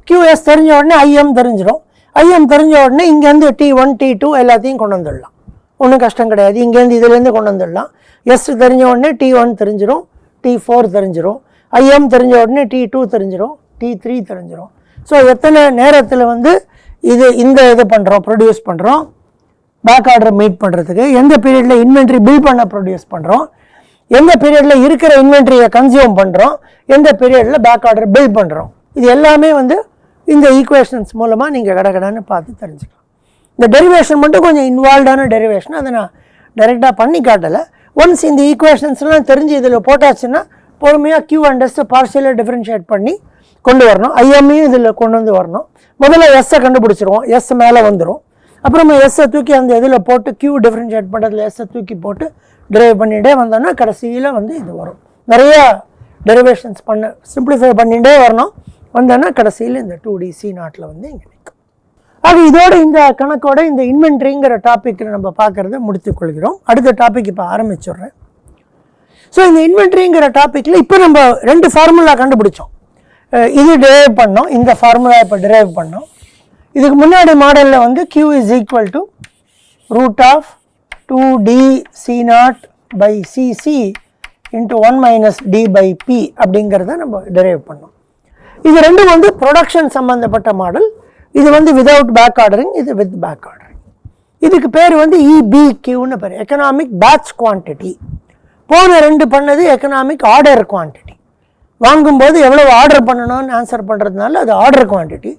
QS தெரிஞ்ச உடனே IM தெரிஞ்சிடும். IM தெரிஞ்ச உடனே இங்கேருந்து T1 T2 எல்லாத்தையும் கொண்டு வந்துடலாம், ஒன்றும் கஷ்டம் கிடையாது. இங்கேருந்து இதுலேருந்து கொண்டு வந்துடலாம். S தெரிஞ்ச உடனே T1 தெரிஞ்சிடும், T4 தெரிஞ்சிடும். IM தெரிஞ்ச உடனே T2 தெரிஞ்சிடும், T3 தெரிஞ்சிடும். ஸோ எத்தனை நேரத்தில் வந்து இதை பண்ணுறோம், ப்ரொடியூஸ் பண்ணுறோம், பேக் ஆர்டர் மீட் பண்ணுறதுக்கு, எந்த பீரியடில் இன்வென்ட்ரி பில் பண்ண ப்ரொடியூஸ் பண்ணுறோம், எந்த பீரியடில் இருக்கிற இன்வென்ட்ரியை கன்சியூம் பண்ணுறோம், எந்த பீரியடில் பேக் ஆர்டர் பில் பண்ணுறோம், இது எல்லாமே வந்து இந்த ஈக்குவேஷன்ஸ் மூலமாக நீங்கள் கடகடன்னு பார்த்து தெரிஞ்சுக்கலாம். இந்த டெரிவேஷன் மட்டும் கொஞ்சம் இன்வால்வ்டான டெரிவேஷன், அதை நான் டைரெக்டாக பண்ணி காட்டலை. ஒன்ஸ் இந்த ஈக்குவேஷன்ஸ்லாம் தெரிஞ்சு இதில் போட்டாச்சுன்னா பொறுமையாக Q அண்ட் S பார்ஷியலாக டிஃப்ரென்ஷியேட் பண்ணி கொண்டு வரணும். ஐஎம்மையும் இதில் கொண்டு வந்து வரணும். முதல்ல எஸ்ஸை கண்டுபிடிச்சிருவோம், எஸ் மேலே வந்துடும். அப்புறமா எஸ்ஸை தூக்கி அந்த இதில் போட்டு Q டிஃப்ரென்ஷியேட் பண்ணுறதுல எஸ்ஸை தூக்கி போட்டு டிரைவ் பண்ணிகிட்டே வந்தோம்னா கடைசியில் வந்து இது வரும். நிறையா டெரிவேஷன்ஸ் சிம்பிளிஃபை பண்ணிகிட்டே வரணும். வந்தோன்னா கடைசியில் இந்த 2D C0 வந்து இங்கே நிற்கும். சரி, இதோட இந்த கணக்கோட இந்த இன்வென்ட்ரிங்கிற டாப்பிக்கில் நம்ம பார்க்குறத முடித்துக்கொள்கிறோம். அடுத்த டாபிக் இப்போ ஆரம்பிச்சுடுறேன். ஸோ இந்த இன்வென்ட்ரிங்கிற டாப்பிக்கில் இப்போ நம்ம 2 ஃபார்முலா கண்டுபிடிச்சோம். இது டிரைவ் பண்ணோம், இந்த ஃபார்முலா இப்போ டிரைவ் பண்ணோம். இதுக்கு முன்னாடி மாடலில் வந்து Q is equal to √2DC0/Cc × 1 - d/p அப்படிங்கிறத நம்ம டிரைவ் பண்ணோம். இது ரெண்டும் வந்து ப்ரொடக்ஷன் சம்மந்தப்பட்ட மாடல். இது வந்து விதவுட் பேக் ஆர்டரிங், இது வித் பேக் ஆர்டரிங். இதுக்கு பேர் வந்து EBQன்னு பேர், எக்கனாமிக் பேட்ச் குவான்டிட்டி. போன 2 பண்ணது எக்கனாமிக் ஆர்டர் குவான்டிட்டி. வாங்கும்போது எவ்வளோ ஆர்டர் பண்ணணும்னு ஆன்சர் பண்ணுறதுனால அது ஆர்டர் குவான்டிட்டி.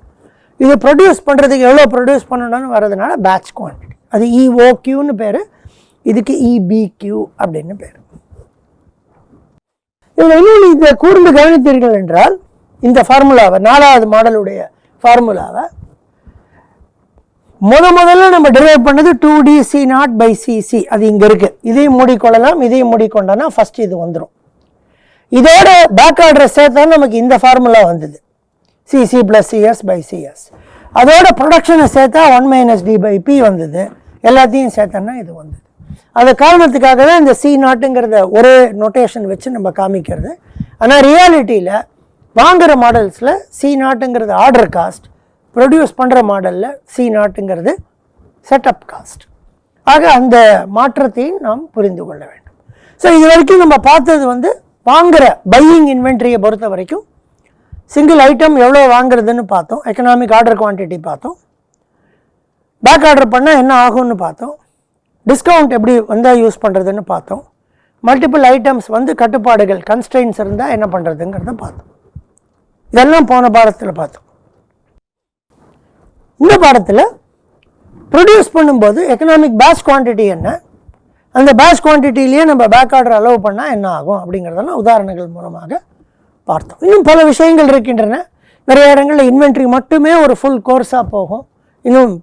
இது ப்ரொடியூஸ் பண்ணுறதுக்கு எவ்வளோ ப்ரொடியூஸ் பண்ணணும்னு வர்றதுனால பேட்ச் குவான்டிட்டி. அது EOQன்னு பேர், இதுக்கு EBQ அப்படின்னு பேர். இதில் இன்னும் இதை கூர்ந்து கவனித்தீர்கள் என்றால் இந்த ஃபார்முலாவை, 4வது மாடலுடைய ஃபார்முலாவை முதல்ல நம்ம டிரைவ் பண்ணது 2DC0/Cc. அது இங்கே இருக்குது. இதையும் மூடிக்கொள்ளலாம், இதையும் மூடிக்கொண்டோன்னா ஃபஸ்ட் இது வந்துடும். இதோட பேக் ஆர்டரை சேர்த்தா நமக்கு இந்த ஃபார்முலா வந்தது, Cc + Cs/Cs. அதோட ப்ரொடக்ஷனை சேர்த்தா 1 - d/p வந்தது. எல்லாத்தையும் சேர்த்தோன்னா இது வந்தது. அது காரணத்துக்காக தான் இந்த C0ங்கிறத ஒரே நோட்டேஷன் வச்சு நம்ம காமிக்கிறது. ஆனால் ரியாலிட்டியில் வாங்குகிற மாடல்ஸில் C0ங்கிறது ஆர்டர் காஸ்ட், ப்ரொடியூஸ் பண்ணுற மாடலில் C0ங்கிறது செட்டப் காஸ்ட். ஆக அந்த மாற்றத்தையும் நாம் புரிந்து கொள்ள வேண்டும். ஸோ இது வரைக்கும் நம்ம பார்த்தது வந்து வாங்குகிற பையிங் இன்வென்ட்ரியை பொறுத்த வரைக்கும் சிங்கிள் ஐட்டம் எவ்வளோ வாங்குறதுன்னு பார்த்தோம், எக்கனாமிக் ஆர்டர் குவான்டிட்டி பார்த்தோம், பேக் ஆர்டர் பண்ணால் என்ன ஆகும்னு பார்த்தோம், டிஸ்கவுண்ட் எப்படி வந்தால் யூஸ் பண்ணுறதுன்னு பார்த்தோம், மல்டிபிள் ஐட்டம்ஸ் வந்து கட்டுப்பாடுகள் கன்ஸ்ட்ரெயின்ஸ் இருந்தால் என்ன பண்ணுறதுங்கிறத பார்த்தோம். இதெல்லாம் போன பாடத்தில் பார்த்தோம். இந்த பாடத்தில் ப்ரொடியூஸ் பண்ணும்போது எக்கனாமிக் பேட்ச் குவான்டிட்டி என்ன, அந்த பேட்ச் குவான்டிட்டிலேயே நம்ம பேக் ஆர்டர் அலோவ் பண்ணால் என்ன ஆகும் அப்படிங்கிறதெல்லாம் உதாரணங்கள் மூலமாக பார்த்தோம். இன்னும் பல விஷயங்கள் இருக்கின்றன. நிறைய இடங்களில் இன்வென்ட்ரி மட்டுமே ஒரு ஃபுல் கோர்ஸாக போகும். இன்னும்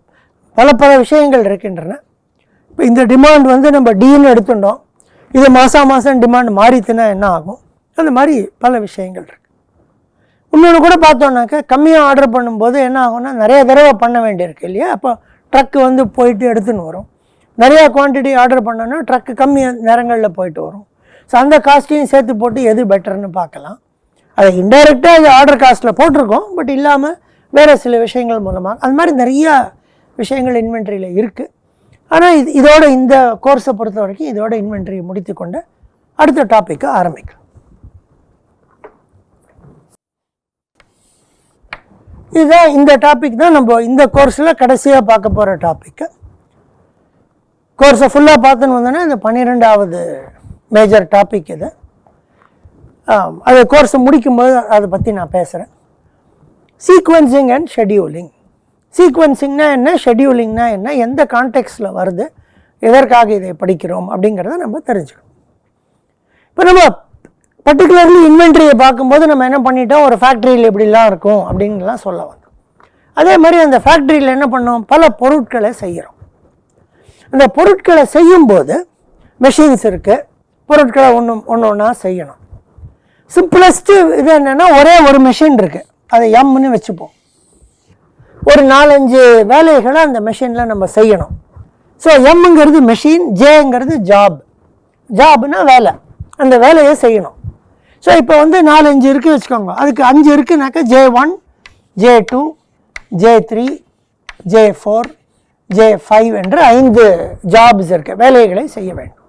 பல விஷயங்கள் இருக்கின்றன. இப்போ இந்த டிமாண்ட் வந்து நம்ம டீன்னு எடுத்துட்டோம், இது மாதம் டிமாண்ட் மாறித்துனா என்ன ஆகும், அந்த மாதிரி பல விஷயங்கள் இருக்குது. இன்னொன்று கூட பார்த்தோன்னாக்கா கம்மியாக ஆர்டர் பண்ணும்போது என்ன ஆகும்னா நிறைய தடவை பண்ண வேண்டியிருக்கு இல்லையா. அப்போ ட்ரக்கு வந்து போயிட்டு எடுத்துன்னு வரும். நிறையா குவான்டிட்டி ஆர்டர் பண்ணோன்னா ட்ரக்கு கம்மி நேரங்களில் போயிட்டு வரும். ஸோ அந்த காஸ்ட்டையும் சேர்த்து போட்டு எது பெட்டர்னு பார்க்கலாம். அதை இன்டைரக்டாக அது ஆர்டர் காஸ்ட்டில் போட்டிருக்கோம், பட் இல்லாமல் வேறு சில விஷயங்கள் மூலமாக அது மாதிரி நிறையா விஷயங்கள் இன்வென்ட்ரியில் இருக்குது. ஆனால் இதோட இந்த கோர்ஸை பொறுத்த வரைக்கும் இதோட இன்வென்ட்ரியை முடித்து கொண்டு அடுத்த டாப்பிக்கை ஆரம்பிக்கலாம். இதுதான் இந்த டாபிக் தான் நம்ம இந்த கோர்ஸில் கடைசியாக பார்க்க போகிற டாப்பிக்கு. கோர்ஸை ஃபுல்லாக பார்த்துன்னு வந்தோன்னா இந்த 12வது மேஜர் டாபிக் இது. அது கோர்ஸை முடிக்கும்போது அதை பற்றி நான் பேசுகிறேன். Sequencing and scheduling. சீக்வென்சிங்னா என்ன, ஷெட்யூலிங்னா என்ன, எந்த கான்டெக்ஸ்டில் வருது, எதற்காக இதை படிக்கிறோம் அப்படிங்கிறத நம்ம தெரிஞ்சுக்கணும். இப்போ நம்ம பர்டிகுலர்லி இன்வென்ட்ரியை பார்க்கும்போது நம்ம என்ன பண்ணிட்டோம், ஒரு ஃபேக்ட்ரியில் எப்படிலாம் இருக்கும் அப்படின்லாம் சொல்ல வந்தோம். அதே மாதிரி அந்த ஃபேக்ட்ரியில் என்ன பண்ணோம், பல பொருட்களை செய்கிறோம். அந்த பொருட்களை செய்யும்போது மெஷின்ஸ் இருக்குது, பொருட்களை ஒன்றா செய்யணும். சிம்பிளஸ்ட்டு இது என்னென்னா ஒரே ஒரு மெஷின் இருக்குது, அதை எம்னு வச்சுப்போம். ஒரு 4-5 வேலைகளை அந்த மெஷினில் நம்ம செய்யணும். ஸோ எம்ங்கிறது மெஷின், ஜேங்கிறது ஜாப். ஜாப்னா வேலை, அந்த வேலையை செய்யணும். ஸோ இப்போ வந்து 4-5 இருக்குது வச்சுக்கோங்க. அதுக்கு 5 இருக்குனாக்கா J1, J2, J3, J4, J5 என்ற 5 ஜாப்ஸ் இருக்கு, வேலைகளை செய்ய வேண்டும்.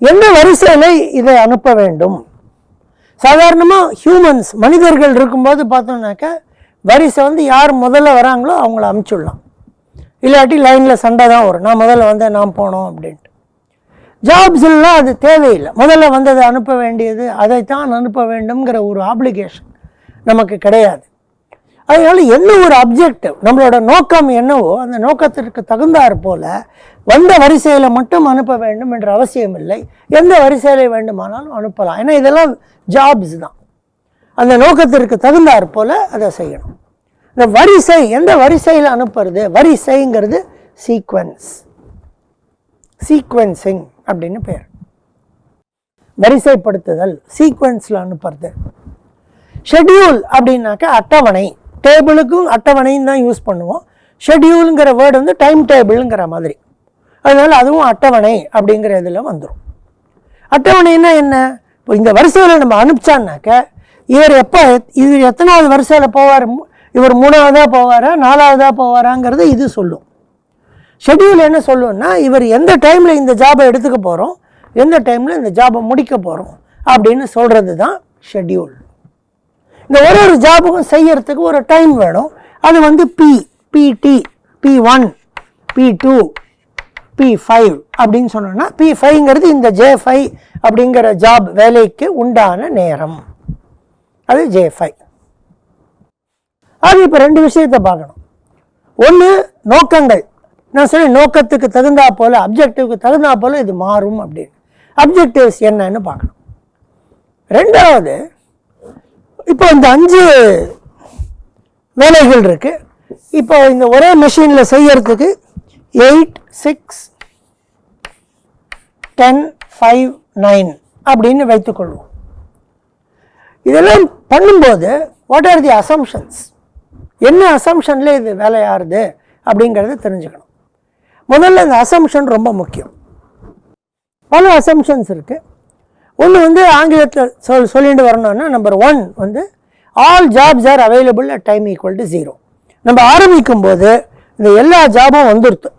எந்த வரிசையில் இதை அனுப்ப வேண்டும்? சாதாரணமாக ஹியூமன்ஸ் மனிதர்கள் இருக்கும்போது பார்த்தோம்னாக்கா வரிசை வந்து யார் முதல்ல வராங்களோ அவங்கள அனுப்பிச்சுடலாம். இல்லாட்டி லைனில் சண்டை தான் வரும், நான் முதல்ல வந்தேன் நான் போனோம் அப்படின்ட்டு. ஜாப்ஸ்லாம் அது தேவையில்லை. முதல்ல வந்ததை அனுப்ப வேண்டியது, அதைத்தான் அனுப்ப வேண்டும்ங்கிற ஒரு ஆப்ளிகேஷன் நமக்கு கிடையாது. அதனால என்ன ஒரு அப்ஜெக்டிவ், நம்மளோட நோக்கம் என்னவோ அந்த நோக்கத்திற்கு தகுந்தாற் போல் வந்த வரிசையில் மட்டும் அனுப்ப வேண்டும் என்ற அவசியம் இல்லை. எந்த வரிசையில் வேண்டுமானாலும் அனுப்பலாம். ஏன்னா இதெல்லாம் ஜாப்ஸ் தான். அந்த நோக்கத்திற்கு தகுந்தாற் போல் அதை செய்யணும். இந்த வரிசை, எந்த வரிசையில் அனுப்புறது, வரிசைங்கிறது சீக்வென்ஸ், சீக்வென்சிங் அப்படின்னு பேர். வரிசைப்படுத்துதல், சீக்வென்ஸில் அனுப்புறது. ஷெட்யூல் அப்படின்னாக்கா அட்டவணை, டேபிளுக்கும் அட்டவணையும் தான் யூஸ் பண்ணுவோம். ஷெட்யூலுங்கிற வேர்டு வந்து டைம் டேபிளுங்கிற மாதிரி, அதனால் அதுவும் அட்டவணை அப்படிங்கிற இதில் வந்துடும். அட்டவணைன்னா என்ன? இப்போ இந்த வரிசையில் நம்ம அனுப்பிச்சான்னாக்க இவர் எத்தனாவது வரிசையில் போவார், இவர் 3ஆவதாக போவாரா 4ஆவதாக போவாராங்கிறத இது சொல்லும். ஷெட்யூல் என்ன சொல்லுன்னா இவர் எந்த டைமில் இந்த ஜாபை எடுத்துக்க போகிறோம், எந்த டைமில் இந்த ஜாபை முடிக்க போகிறோம் அப்படின்னு சொல்கிறது தான் ஷெட்யூல். இந்த ஒரு ஜாபுக்கும் செய்யறதுக்கு ஒரு டைம் வேணும். அது வந்து பிடி, P1, P2, P5 அப்படின்னு சொன்னோன்னா P5ங்கிறது இந்த J5 அப்படிங்கிற ஜாப் வேலைக்கு உண்டான நேரம், அது J5. அது இப்போ 2 விஷயத்தை பார்க்கணும். ஒன்று நோக்கங்கள், நான் சொல்லி நோக்கத்துக்கு தகுந்தா போல், அப்ஜெக்டிவ்க்கு தகுந்தா போல் இது மாறும் அப்படின்னு. அப்ஜெக்டிவ்ஸ் என்னன்னு பார்க்கணும். 2வது, இப்போ இந்த 5 வேலைகள் இருக்கு. இப்போ இந்த ஒரே மெஷினில் செய்யறதுக்கு 8, 6, 10, 5, 9 அப்படின்னு வைத்துக்கொள்வோம். இதெல்லாம் பண்ணும்போது வாட் ஆர் தி அசம்ஷன்ஸ், என்ன அசம்ஷனில் இது வேலையாகுது அப்படிங்கிறத தெரிஞ்சுக்கணும். முதல்ல இந்த அசம்ஷன் ரொம்ப முக்கியம். பல அசம்ஷன்ஸ் இருக்குது. ஒன்று வந்து ஆங்கிலத்தில் சொல்லிட்டு வரணும்னா, நம்பர் 1 வந்து all jobs are available at time equal to 0. நம்ம ஆரம்பிக்கும் போது இந்த எல்லா ஜாபும் வந்துடுது.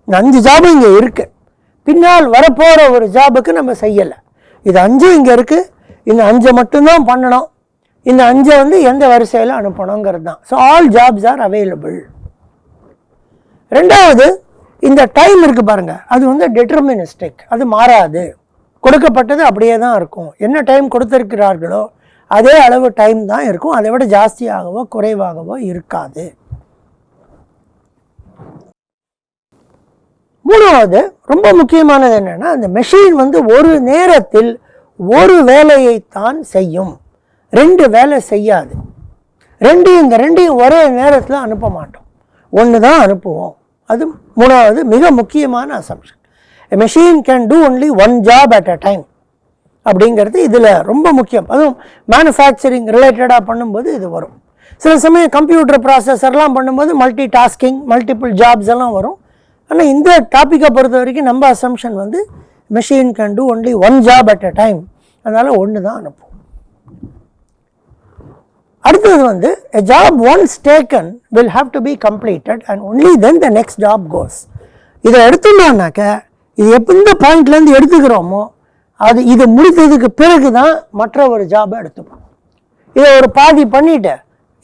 இந்த 5 ஜாபும் இங்கே இருக்குது. பின்னால் வரப்போகிற ஒரு ஜாபுக்கு நம்ம செய்யலை. இது 5 இங்கே இருக்குது, இந்த 5 மட்டும்தான் பண்ணணும், இந்த 5 வந்து எந்த வரிசையில் அனுப்பணுங்கிறது தான். So all jobs are available. 2வது, இந்த டைம் இருக்குது பாருங்கள், அது வந்து டிட்டர்மினிஸ்டிக், அது மாறாது. கொடுக்கப்பட்டது அப்படியே தான் இருக்கும். என்ன டைம் கொடுத்துருக்கிறார்களோ அதே அளவு டைம் தான் இருக்கும், அதை விட ஜாஸ்தியாகவோ குறைவாகவோ இருக்காது. 3வது ரொம்ப முக்கியமானது என்னென்னா, அந்த மெஷின் வந்து ஒரு நேரத்தில் ஒரு வேலையைத்தான் செய்யும், 2 வேலை செய்யாது. இந்த ரெண்டையும் ஒரே நேரத்தில் அனுப்ப மாட்டோம், 1 தான் அனுப்புவோம். அது 3வது மிக முக்கியமான assumption. A machine can do only 1 job at a time அப்படிங்கிறது இதில் ரொம்ப முக்கியம். அதுவும் மேனுஃபேக்சரிங் ரிலேட்டடாக பண்ணும்போது இது வரும். சில சமயம் கம்ப்யூட்டர் ப்ராசஸர்லாம் பண்ணும்போது மல்டி டாஸ்கிங், மல்டிபிள் ஜாப்ஸ் எல்லாம் வரும். ஆனால் இந்த டாப்பிக்கை பொறுத்த வரைக்கும் நம்ம அசம்ஷன் வந்து machine can do only 1 job at a time, அதனால் 1 தான் அனுப்பும். அடுத்தது வந்து a job once taken will have to be completed and only then the next job goes. இதை எடுத்துட்டோம்னாக்க, இது எந்த பாயிண்ட்லேருந்து எடுத்துக்கிறோமோ இது முடித்ததுக்கு பிறகு தான் மற்ற ஒரு ஜாபை எடுத்துப்போம். இதை ஒரு பாதி பண்ணிவிட்டு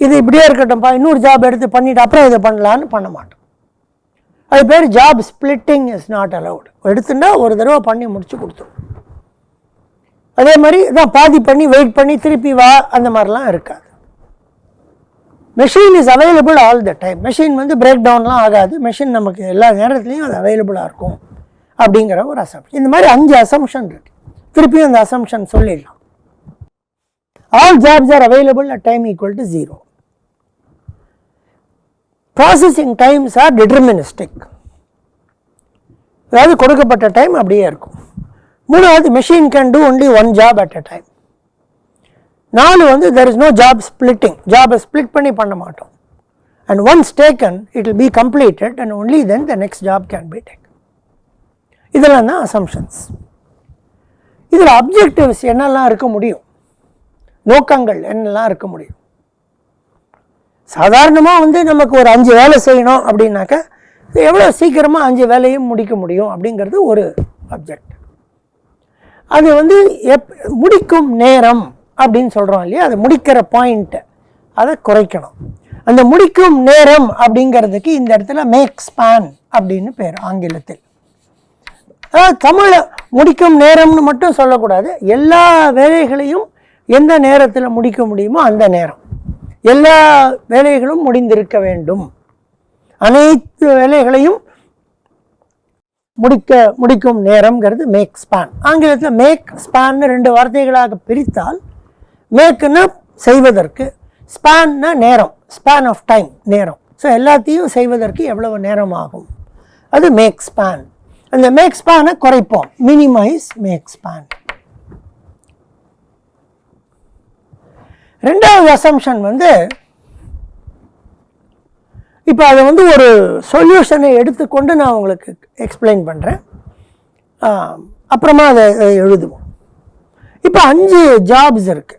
இது இப்படியே இருக்கட்டும்ப்பா, இன்னொரு ஜாப் எடுத்து பண்ணிவிட்டு அப்புறம் இதை பண்ணலான்னு பண்ண மாட்டோம். அது பேர் job splitting is not allowed. எடுத்துட்டா ஒரு தடவை பண்ணி முடிச்சு கொடுத்துரும். அதே மாதிரி தான் பாதி பண்ணி வெயிட் பண்ணி திருப்பி வா, அந்த மாதிரிலாம் இருக்காது. Machine is available all the time. Machine வந்து பிரேக் டவுன்லாம் ஆகாது, மெஷின் நமக்கு எல்லா நேரத்துலையும் அது அவைலபிளாக இருக்கும் அப்படிங்கிற ஒரு அசம்ஷன். இந்த மாதிரி 5 அசம்ஷன் இருக்கு. திருப்பியும் அந்த அசம்ஷன் சொல்லிடலாம். All jobs are available at time equal to 0. Processing times are deterministic, அதாவது கொடுக்கப்பட்ட டைம் அப்படியே இருக்கும். 3வது, machine can do only 1 job at a time. 4 வந்து there is no job splitting, ஜாபை ஸ்பிளிட் பண்ணி பண்ண மாட்டோம். and once taken it will be completed and only then the next job can be taken. இதெல்லாம் தான் அசம்ஷன்ஸ். இதில் objectives என்னெல்லாம் இருக்க முடியும், நோக்கங்கள் என்னெல்லாம் இருக்க முடியும். சாதாரணமாக வந்து நமக்கு ஒரு 5 வேலை செய்யணும் அப்படின்னாக்க எவ்வளோ சீக்கிரமாக 5 வேலையும் முடிக்க முடியும் அப்படிங்கிறது ஒரு அப்ஜெக்ட். அது வந்து முடிக்கும் நேரம் அப்படின்னு சொல்கிறோம் இல்லையா, அது முடிக்கிற பாயிண்ட்டை அதை குறைக்கணும். அந்த முடிக்கும் நேரம் அப்படிங்கிறதுக்கு இந்த இடத்துல மேக் ஸ்பேன் அப்படின்னு பேர் ஆங்கிலத்தில். அதாவது தமிழில் முடிக்கும் நேரம்னு மட்டும் சொல்லக்கூடாது, எல்லா வேலைகளையும் எந்த நேரத்தில் முடிக்க முடியுமோ அந்த நேரம், எல்லா வேலைகளும் முடிந்திருக்க வேண்டும், அனைத்து வேலைகளையும் முடிக்கும் நேரம்ங்கிறது மேக் ஸ்பேன். ஆங்கிலத்தில் மேக் ஸ்பேன்னு 2 வார்த்தைகளாக பிரித்தால், மேக்குன்னா செய்வதற்கு, ஸ்பேன்னா நேரம், ஸ்பேன் ஆஃப் டைம் நேரம். ஸோ எல்லாத்தையும் செய்வதற்கு எவ்வளவு நேரம் ஆகும், அது மேக் ஸ்பேன். அந்த மேக் ஸ்பேனை குறைப்போம், மினிமைஸ் மேக் ஸ்பேன். 2வது அசம்ஷன் வந்து இப்போ அதை வந்து ஒரு சொல்யூஷனை எடுத்துக்கொண்டு நான் உங்களுக்கு எக்ஸ்பிளைன் பண்ணுறேன், அப்புறமா அதை எழுதுவோம். இப்போ 5 ஜாப்ஸ் இருக்குது.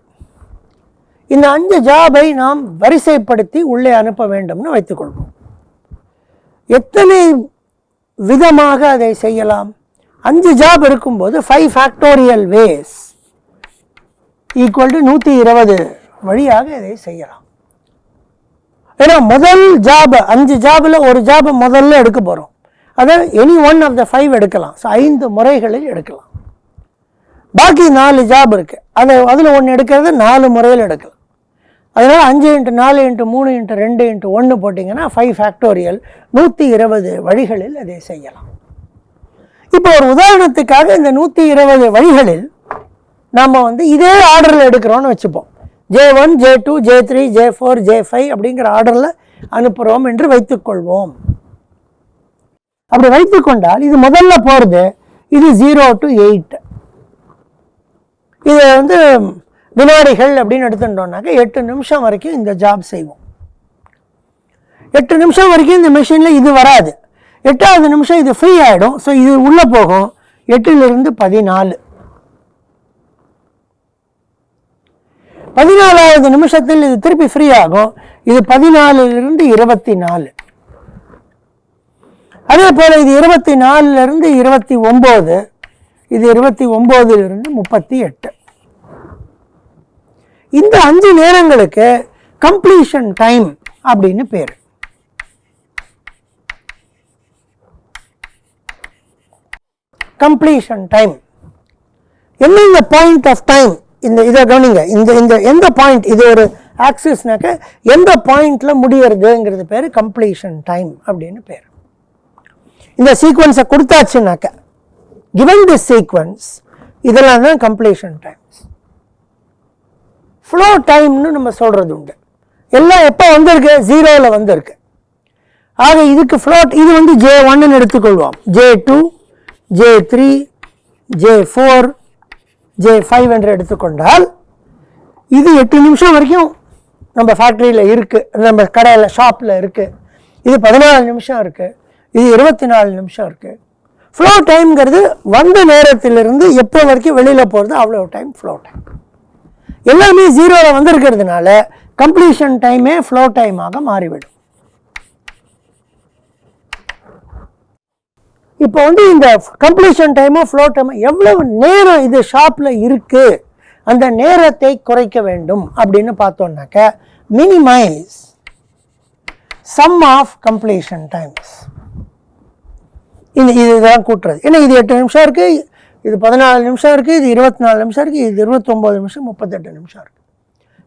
இந்த 5 ஜாபை நாம் வரிசைப்படுத்தி உள்ளே அனுப்ப வேண்டும்னு வைத்துக்கொள்வோம். எத்தனை விதமாக அதை செய்யலாம்? 5 ஜாப் இருக்கும்போது 5 ஃபேக்டோரியல் வேஸ் ஈக்குவல் டு 120 வழியாக இதை செய்யலாம். ஏன்னா முதல் ஜாப் 5 ஜாபில் ஒரு ஜாப் முதல்ல எடுக்க போகிறோம். அதை எனி ஒன் ஆஃப் த 5 எடுக்கலாம். ஸோ 5 முறைகளில் எடுக்கலாம். பாக்கி 4 ஜாப் இருக்குது, அதில் ஒன்று எடுக்கிறது 4 முறையில் எடுக்கலாம். அதனால் 5 × 4 × 3 × 2 × 1 போட்டிங்கன்னா 5 ஃபேக்டோரியல் 120 வழிகளில் அதை செய்யலாம். இப்போ ஒரு உதாரணத்துக்காக இந்த 120 வழிகளில் நாம் வந்து இதே ஆர்டரில் எடுக்கிறோன்னு வச்சுப்போம். J1, J2, J3, J4, J5 அப்படிங்கிற ஆர்டரில் அனுப்புகிறோம் என்று வைத்துக்கொள்வோம். அப்படி வைத்துக்கொண்டால் இது முதல்ல போகிறது, இது 0 to 8. இது வந்து வினாடிகள் அப்படின்னு எடுத்துட்டோம்னாக்க 8 நிமிஷம் வரைக்கும் இந்த ஜாப் செய்வோம். 8 நிமிஷம் வரைக்கும் இந்த மிஷினில் இது வராது. 8வது நிமிஷம் இது ஃப்ரீ ஆகிடும். ஸோ இது உள்ளே போகும். 8லிருந்து 14. 14வது நிமிஷத்தில் இது திருப்பி ஃப்ரீ ஆகும். இது 14லிருந்து 24. அதே போல் இது 24லிருந்து 29. இது 29லிருந்து 38. இந்த 5 நேரங்களுக்கு கம்ப்ளீஷன் டைம் அப்படின்னு பேர். கம்ப்ளீஷன் டைம் என்ன? Point of time. இதை கவனிங்க. இந்த எந்த பாயிண்ட், இது ஒரு ஆக்சிஸ்னாக்க எந்த பாயிண்ட்ல முடியறதுங்கிறது பேர் கம்ப்ளீஷன் டைம் அப்படின்னு பேர். இந்த சீக்வன்ஸை கொடுத்தாச்சுனாக்க given this sequence இதெல்லாம் தான் கம்ப்ளீஷன் டைம்ஸ். ஃப்ளோ டைம்னு நம்ம சொல்கிறது உண்டு. எல்லாம் எப்போ வந்திருக்கு? 0ல் வந்திருக்கு. ஆக இதுக்கு ஃப்ளோட், இது வந்து J1ன்னு எடுத்துக்கொள்வோம். J2, J3, J4, J5 என்று எடுத்துக்கொண்டால் இது 8 நிமிஷம் வரைக்கும் நம்ம ஃபேக்ட்ரியில் இருக்குது, நம்ம கடையில் ஷாப்பில் இருக்குது. இது 14 நிமிஷம் இருக்குது, இது 24 நிமிஷம் இருக்குது. ஃப்ளோ டைம்ங்கிறது வந்த நேரத்திலிருந்து எப்போ வரைக்கும் வெளியில் போகிறது அவ்வளோ டைம் ஃப்ளோ டைம். எல்லாமே 0ல் வந்திருக்கிறதுனால கம்ப்ளீஷன் டைமே ஃப்ளோ டைமாக மாறிவிடும். இப்போ வந்து இந்த கம்ப்ளீஷன் டைமோ ஃப்ளோ டைமோ எவ்வளவு நேரம் இது ஷாப்பில் இருக்குது, அந்த நேரத்தை குறைக்க வேண்டும் அப்படின்னு பார்த்தோம்னாக்க minimise sum of completion times. இதுதான் கூட்டுறது. ஏன்னா இது 8 நிமிஷம் இருக்குது, இது 14 நிமிஷம் இருக்குது, இது 24 நிமிஷம் இருக்குது, இது 29 நிமிஷம், 38 நிமிஷம் இருக்குது.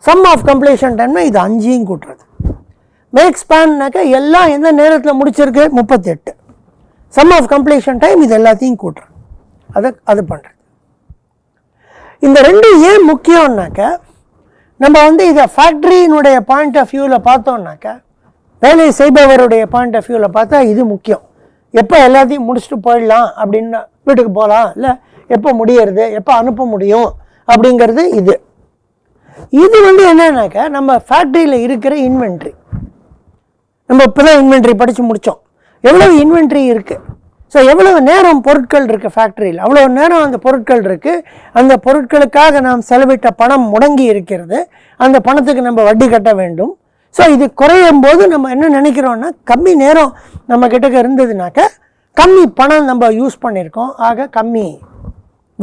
சம் ஆஃப் கம்ப்ளீஷன் டைம்னா இது 5ஐயும் கூட்டுறது. மேக் ஸ்பேன்னாக்கா எல்லாம் எந்த நேரத்தில் முடிச்சிருக்கு? 38. சம் ஆஃப் கம்ப்ளீஷன் டைம் இது எல்லாத்தையும் கூட்டுறது. அது பண்ணுறது. இந்த 2 ஏன் முக்கியம்னாக்க, நம்ம வந்து இதை ஃபேக்ட்ரியினுடைய பாயிண்ட் ஆஃப் வியூவில் பார்த்தோம்னாக்க, வேலை செய்பவருடைய பாயிண்ட் ஆஃப் வியூவில் பார்த்தா இது முக்கியம். எப்போ எல்லாத்தையும் முடிச்சுட்டு போயிடலாம் அப்படின்னு வீட்டுக்கு போகலாம், இல்லை எப்போ முடியறது, எப்போ அனுப்ப முடியும் அப்படிங்கிறது இது. இது வந்து என்னன்னாக்க நம்ம ஃபேக்ட்ரியில் இருக்கிற இன்வென்ட்ரி. நம்ம இப்போ தான் இன்வென்ட்ரி படித்து முடித்தோம். எவ்வளவு இன்வென்ட்ரி இருக்குது, ஸோ எவ்வளவு நேரம் பொருட்கள் இருக்குது ஃபேக்ட்ரியில், அவ்வளோ நேரம் அந்த பொருட்கள் இருக்குது. அந்த பொருட்களுக்காக நாம் செலவிட்ட பணம் முடங்கி இருக்கிறது. அந்த பணத்துக்கு நம்ம வட்டி கட்ட வேண்டும். ஸோ இது குறையும் போது நம்ம என்ன நினைக்கிறோன்னா, கம்மி நேரம் நம்ம கிட்டக்க இருந்ததுனாக்க கம்மி பணம் நம்ம யூஸ் பண்ணியிருக்கோம், ஆக கம்மி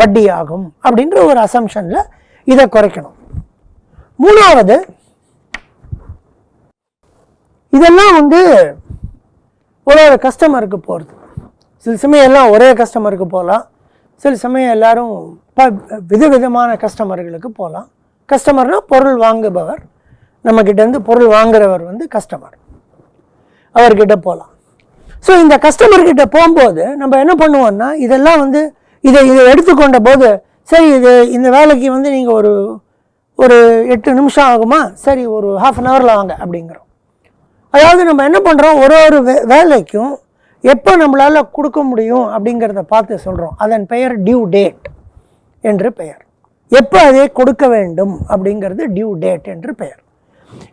வட்டி ஆகும் அப்படின்ற ஒரு அசம்ஷனில் இதை குறைக்கணும். 3வது, இதெல்லாம் வந்து ஒரு கஸ்டமருக்கு போகிறது. சில சமயம் எல்லாம் ஒரே கஸ்டமருக்கு போகலாம், சில சமயம் எல்லாரும் விதவிதமான கஸ்டமர்களுக்கு போகலாம். கஸ்டமர்னால் பொருள் வாங்குபவர், நம்மக்கிட்டேருந்து பொருள் வாங்குறவர் வந்து கஸ்டமர், அவர்கிட்ட போகலாம். ஸோ இந்த கஸ்டமர்கிட்ட போகும்போது நம்ம என்ன பண்ணுவோம்னா, இதெல்லாம் வந்து இதை எடுத்துக்கொண்ட போது, சரி இது இந்த வேலைக்கு வந்து நீங்கள் ஒரு 8 நிமிஷம் ஆகுமா, சரி ஒரு ½ அன் ஹவரில் வாங்க அப்படிங்கிறோம். அதாவது நம்ம என்ன பண்ணுறோம், ஒரு வேலைக்கும் எப்போ நம்மளால் கொடுக்க முடியும் அப்படிங்கிறத பார்த்து சொல்கிறோம். அதன் பெயர் டியூ டேட் என்று பெயர். எப்போ அதை கொடுக்க வேண்டும் அப்படிங்கிறது டியூ டேட் என்று பெயர்.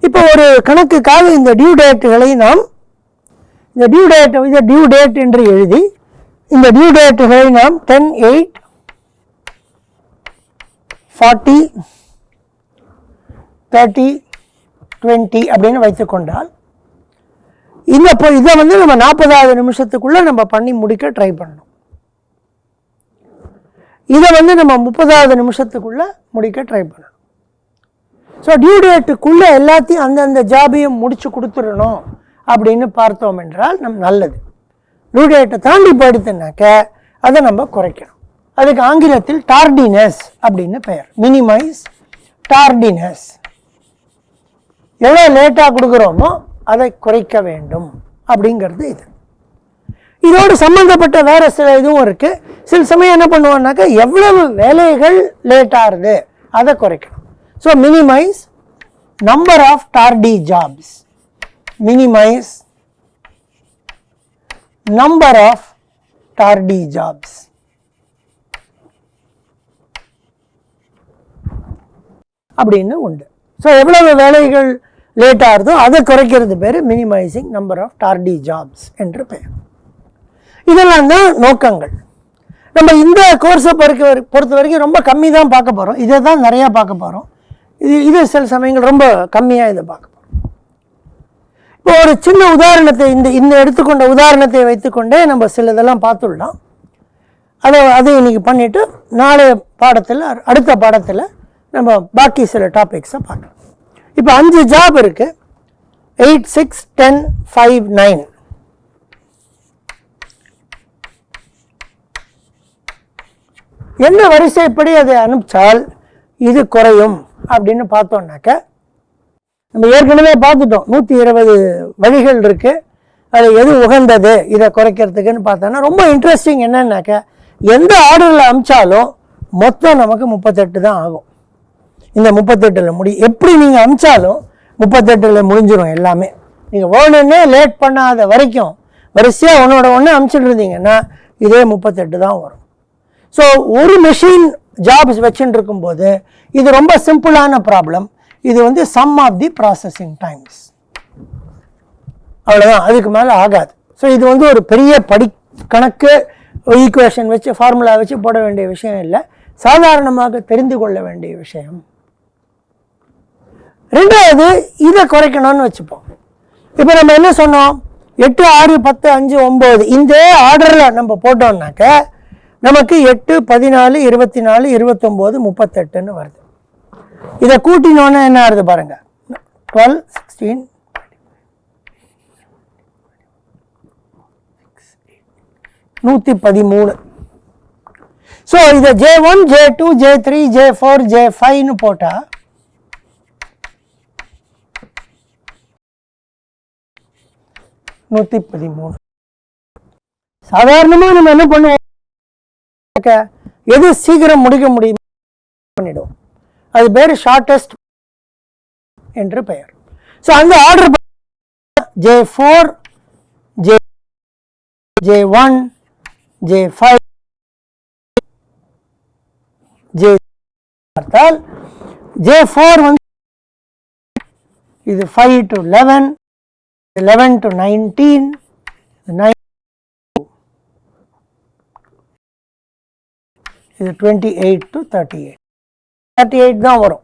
இப்போ ஒரு கணக்குக்காக இந்த டியூ டேட்டுகளை நாம் இந்த டியூ டேட் இதை டியூ டேட் என்று எழுதி இந்த டியூ டேட்டுகளை நாம் 10/8/40 30/20 அப்படின்னு வைத்துக்கொண்டால் இதை வந்து நம்ம 40வது நிமிஷத்துக்குள்ள நம்ம பண்ணி முடிக்க ட்ரை பண்ணணும். இதை வந்து நம்ம 30வது நிமிஷத்துக்குள்ள முடிக்க ட்ரை பண்ணணும். ஸோ டியூ டேட்டுக்குள்ள எல்லாத்தையும் அந்தந்த ஜாபையும் முடிச்சு கொடுத்துடணும் அப்படின்னு பார்த்தோம் என்றால் நல்லது. டியூ டேட்டை தாண்டி போயிடுத்துனாக்க அதை நம்ம குறைக்கணும். அதுக்கு ஆங்கிலத்தில் டார்டினஸ் அப்படின்னு பெயர். மினிமைஸ் டார்டினஸ். எவ்வளோ லேட்டாக கொடுக்குறோமோ அதை குறைக்க வேண்டும் அப்படிங்கிறது இது. இதோடு சம்மந்தப்பட்ட வேற சில இதுவும் இருக்கு. சில சமயம் என்ன பண்ணுவோம்னாக்கா எவ்வளவு வேலைகள் லேட் ஆகுது அதை குறைக்கணும். So minimize number of tardy jobs. Minimize number of tardy jobs. அப்படின்னு உண்டு. ஸோ எவ்வளவு வேலைகள் லேட் ஆகுதோ அதை குறைக்கிறது பேர் minimising number of tardy jobs என்று பெயர். இதெல்லாம் தான் நோக்கங்கள். நம்ம இந்த கோர்ஸை பொறுத்த வரைக்கும் ரொம்ப கம்மி தான் பார்க்க போகிறோம். இதை தான் நிறையா பார்க்க போகிறோம். இது சில சமயங்கள் ரொம்ப கம்மியாக இதை பார்க்க போகிறோம். இப்போ ஒரு சின்ன உதாரணத்தை இந்த எடுத்துக்கொண்ட உதாரணத்தை வைத்துக்கொண்டே நம்ம சிலதெல்லாம் பார்த்துடலாம். அதை இன்னைக்கு பண்ணிவிட்டு நாளைய பாடத்தில் அடுத்த பாடத்தில் நம்ம பாக்கி சில டாபிக்ஸை பார்க்கலாம். இப்போ 5 ஜாப் இருக்கு. 8, 6, 10, 5, 9. எந்த வரிசைப்படி அதை அனுப்பிச்சால் இது குறையும் அப்படின்னு பார்த்தோம்னாக்க நம்ம ஏற்கனவே பார்த்துட்டோம். 120 வழிகள் இருக்கு. அது எது உகந்தது இதை குறைக்கிறதுக்குன்னு பார்த்தோன்னா ரொம்ப இன்ட்ரெஸ்டிங் என்னன்னாக்க எந்த ஆர்டரில் அனுப்பிச்சாலும் மொத்தம் நமக்கு 38 தான் ஆகும். இந்த 38 எப்படி நீங்கள் அனுப்பிச்சாலும் 38 முடிஞ்சிடும் எல்லாமே. நீங்கள் வேணுன்னே லேட் பண்ணாத வரைக்கும் வரிசையாக ஒன்று அனுப்பிச்சிட்டு இருந்தீங்கன்னா இதே 38 தான் வரும். ஸோ ஒரு மெஷின் ஜாப்ஸ் வச்சுட்டு இருக்கும்போது இது ரொம்ப சிம்பிளான ப்ராப்ளம். இது வந்து sum of the processing times. அவ்வளோதான், அதுக்கு மேலே ஆகாது. ஸோ இது வந்து ஒரு பெரிய கணக்கு ஈக்குவேஷன் வச்சு ஃபார்முலா வச்சு போட வேண்டிய விஷயம் இல்லை. சாதாரணமாக தெரிந்து கொள்ள வேண்டிய விஷயம். ரெண்டாவது இதை குறைக்கணும்னு வச்சுப்போம். இப்போ நம்ம என்ன சொன்னோம்? 8, 6, 10, 5, 9 இந்த ஆர்டரில் நம்ம போட்டோம்னாக்க நமக்கு 8, 14, 24, 29, 38ன்னு வருது. இதை கூட்டினோன்னா என்ன ஆகுது பாருங்க. 12, 16, 113. ஸோ இதை J1, J2, J3, J4, J5ன்னு போட்டால் 113. சாதாரணமாக நம்ம என்ன பண்ணுவோம்? எது சீக்கிரம் முடிக்க முடியும் பண்ணிடுவோம். அது பேர் ஷார்டஸ்ட் என்று பெயர். ஸோ அந்த ஆர்டர் J4, J1, J5, பார்த்தால் J4 வந்து இது 5 to 11, 11 to 19, 9 இது 28 to 38. 38 தான் வரும்.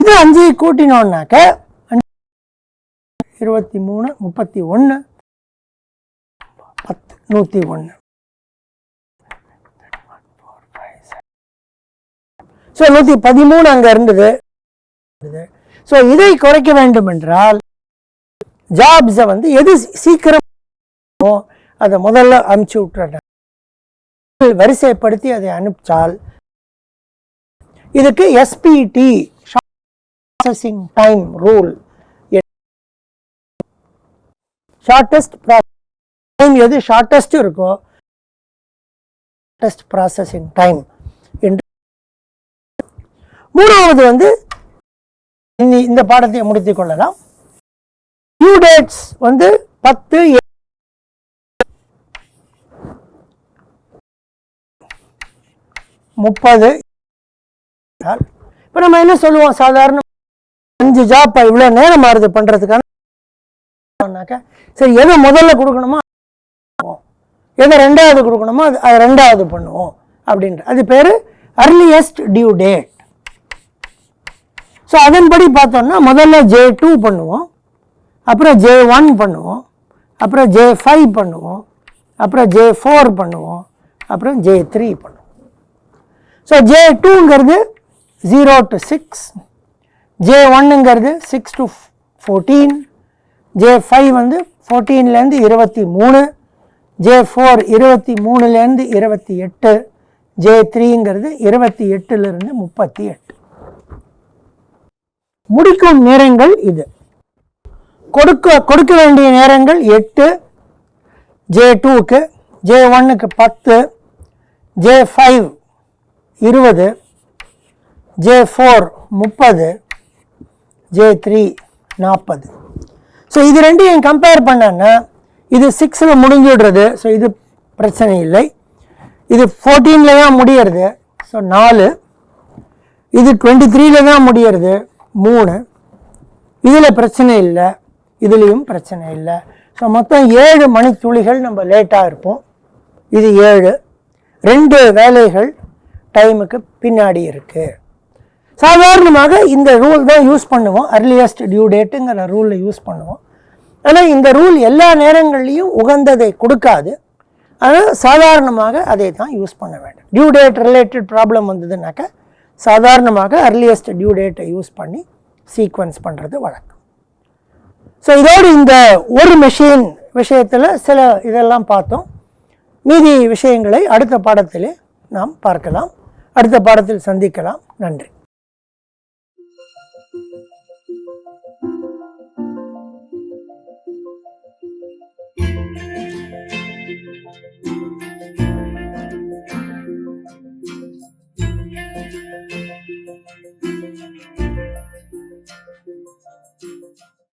இது 5 கூட்டினோம்னாக்க 23, 31, 10, 101. ஸோ 113 அங்கே இருந்தது. ஸோ இதை குறைக்க வேண்டும் என்றால் ஜாப்ஸை வந்து எது சீக்கிரம் அதை முதல்ல அனுப்பிச்சு விட்டுறேன். வரிசைப்படுத்தி அதை அனுப்பிச்சால் இதுக்கு SPT processing time rule. Shortest time எது ஷார்டஸ்ட் இருக்கோ ஷார்டஸ்ட் ப்ராசஸிங் டைம் என்று. மூணாவது வந்து இந்த பாடத்தை முடித்துக் கொள்ளலாம். டியூ டேட்ஸ் வந்து 10, 30. இப்போ நம்ம என்ன சொல்லுவோம்? சாதாரண 5 ஜாப் இவ்வளோ நேரம் ஆகுது பண்ணுறதுக்கான சரி எதை முதல்ல கொடுக்கணுமோ எதை ரெண்டாவது கொடுக்கணுமோ அது ரெண்டாவது பண்ணுவோம் அப்படின்ற அது பேர் அர்லியஸ்ட் டியூ டேட். ஸோ அதன்படி பார்த்தோம்னா முதல்ல J2 பண்ணுவோம், அப்புறம் J1 பண்ணுவோம், அப்புறம் J5 பண்ணுவோம், அப்புறம் J4 பண்ணுவோம், அப்புறம் J3 பண்ணுவோம். ஸோ J2ங்கிறது 0 to 6, J1ங்கிறது 6 to 14, J5 வந்து 14லேருந்து 23, J4 23லேருந்து 28, J3ங்கிறது 28லேருந்து 38. முடிக்கும் நேரங்கள் இது. கொடுக்க வேண்டிய நேரங்கள் 8, J2க்கு, J1க்கு 10, J5 20, J4 30, J3 40. ஸோ இது ரெண்டையும் கம்பேர் பண்ணனா இது 6ல் முடிஞ்சிடுறது. ஸோ இது பிரச்சனை இல்லை. இது 14ல் தான் முடியறது. ஸோ 4. இது 23ல் தான் முடியறது. 3. இதில் பிரச்சனை இல்லை, இதுலேயும் பிரச்சனை இல்லை. ஸோ மொத்தம் 7 மணித்துளிகள் நம்ம லேட்டாக இருப்போம். இது 7. 2 வேலைகள் டைமுக்கு பின்னாடி இருக்குது. சாதாரணமாக இந்த ரூல் தான் யூஸ் பண்ணுவோம், அர்லியஸ்ட் டியூ டேட்டுங்கிற ரூலில் யூஸ் பண்ணுவோம். ஆனால் இந்த ரூல் எல்லா நேரங்கள்லேயும் உகந்ததை கொடுக்காது. அதனால் சாதாரணமாக அதை தான் யூஸ் பண்ண வேண்டும். டியூ டேட் ரிலேட்டட் ப்ராப்ளம் வந்ததுனாக்கா சாதாரணமாக அர்லியஸ்ட் டியூ டேட்டை யூஸ் பண்ணி சீக்வன்ஸ் பண்ணுறது வழக்கம். ஸோ இதோடு இந்த ஒரு மெஷின் விஷயத்தில் சில இதெல்லாம் பார்த்தோம். மீதி விஷயங்களை அடுத்த பாடத்திலே நாம் பார்க்கலாம். அடுத்த பாடத்தில் சந்திக்கலாம். நன்றி.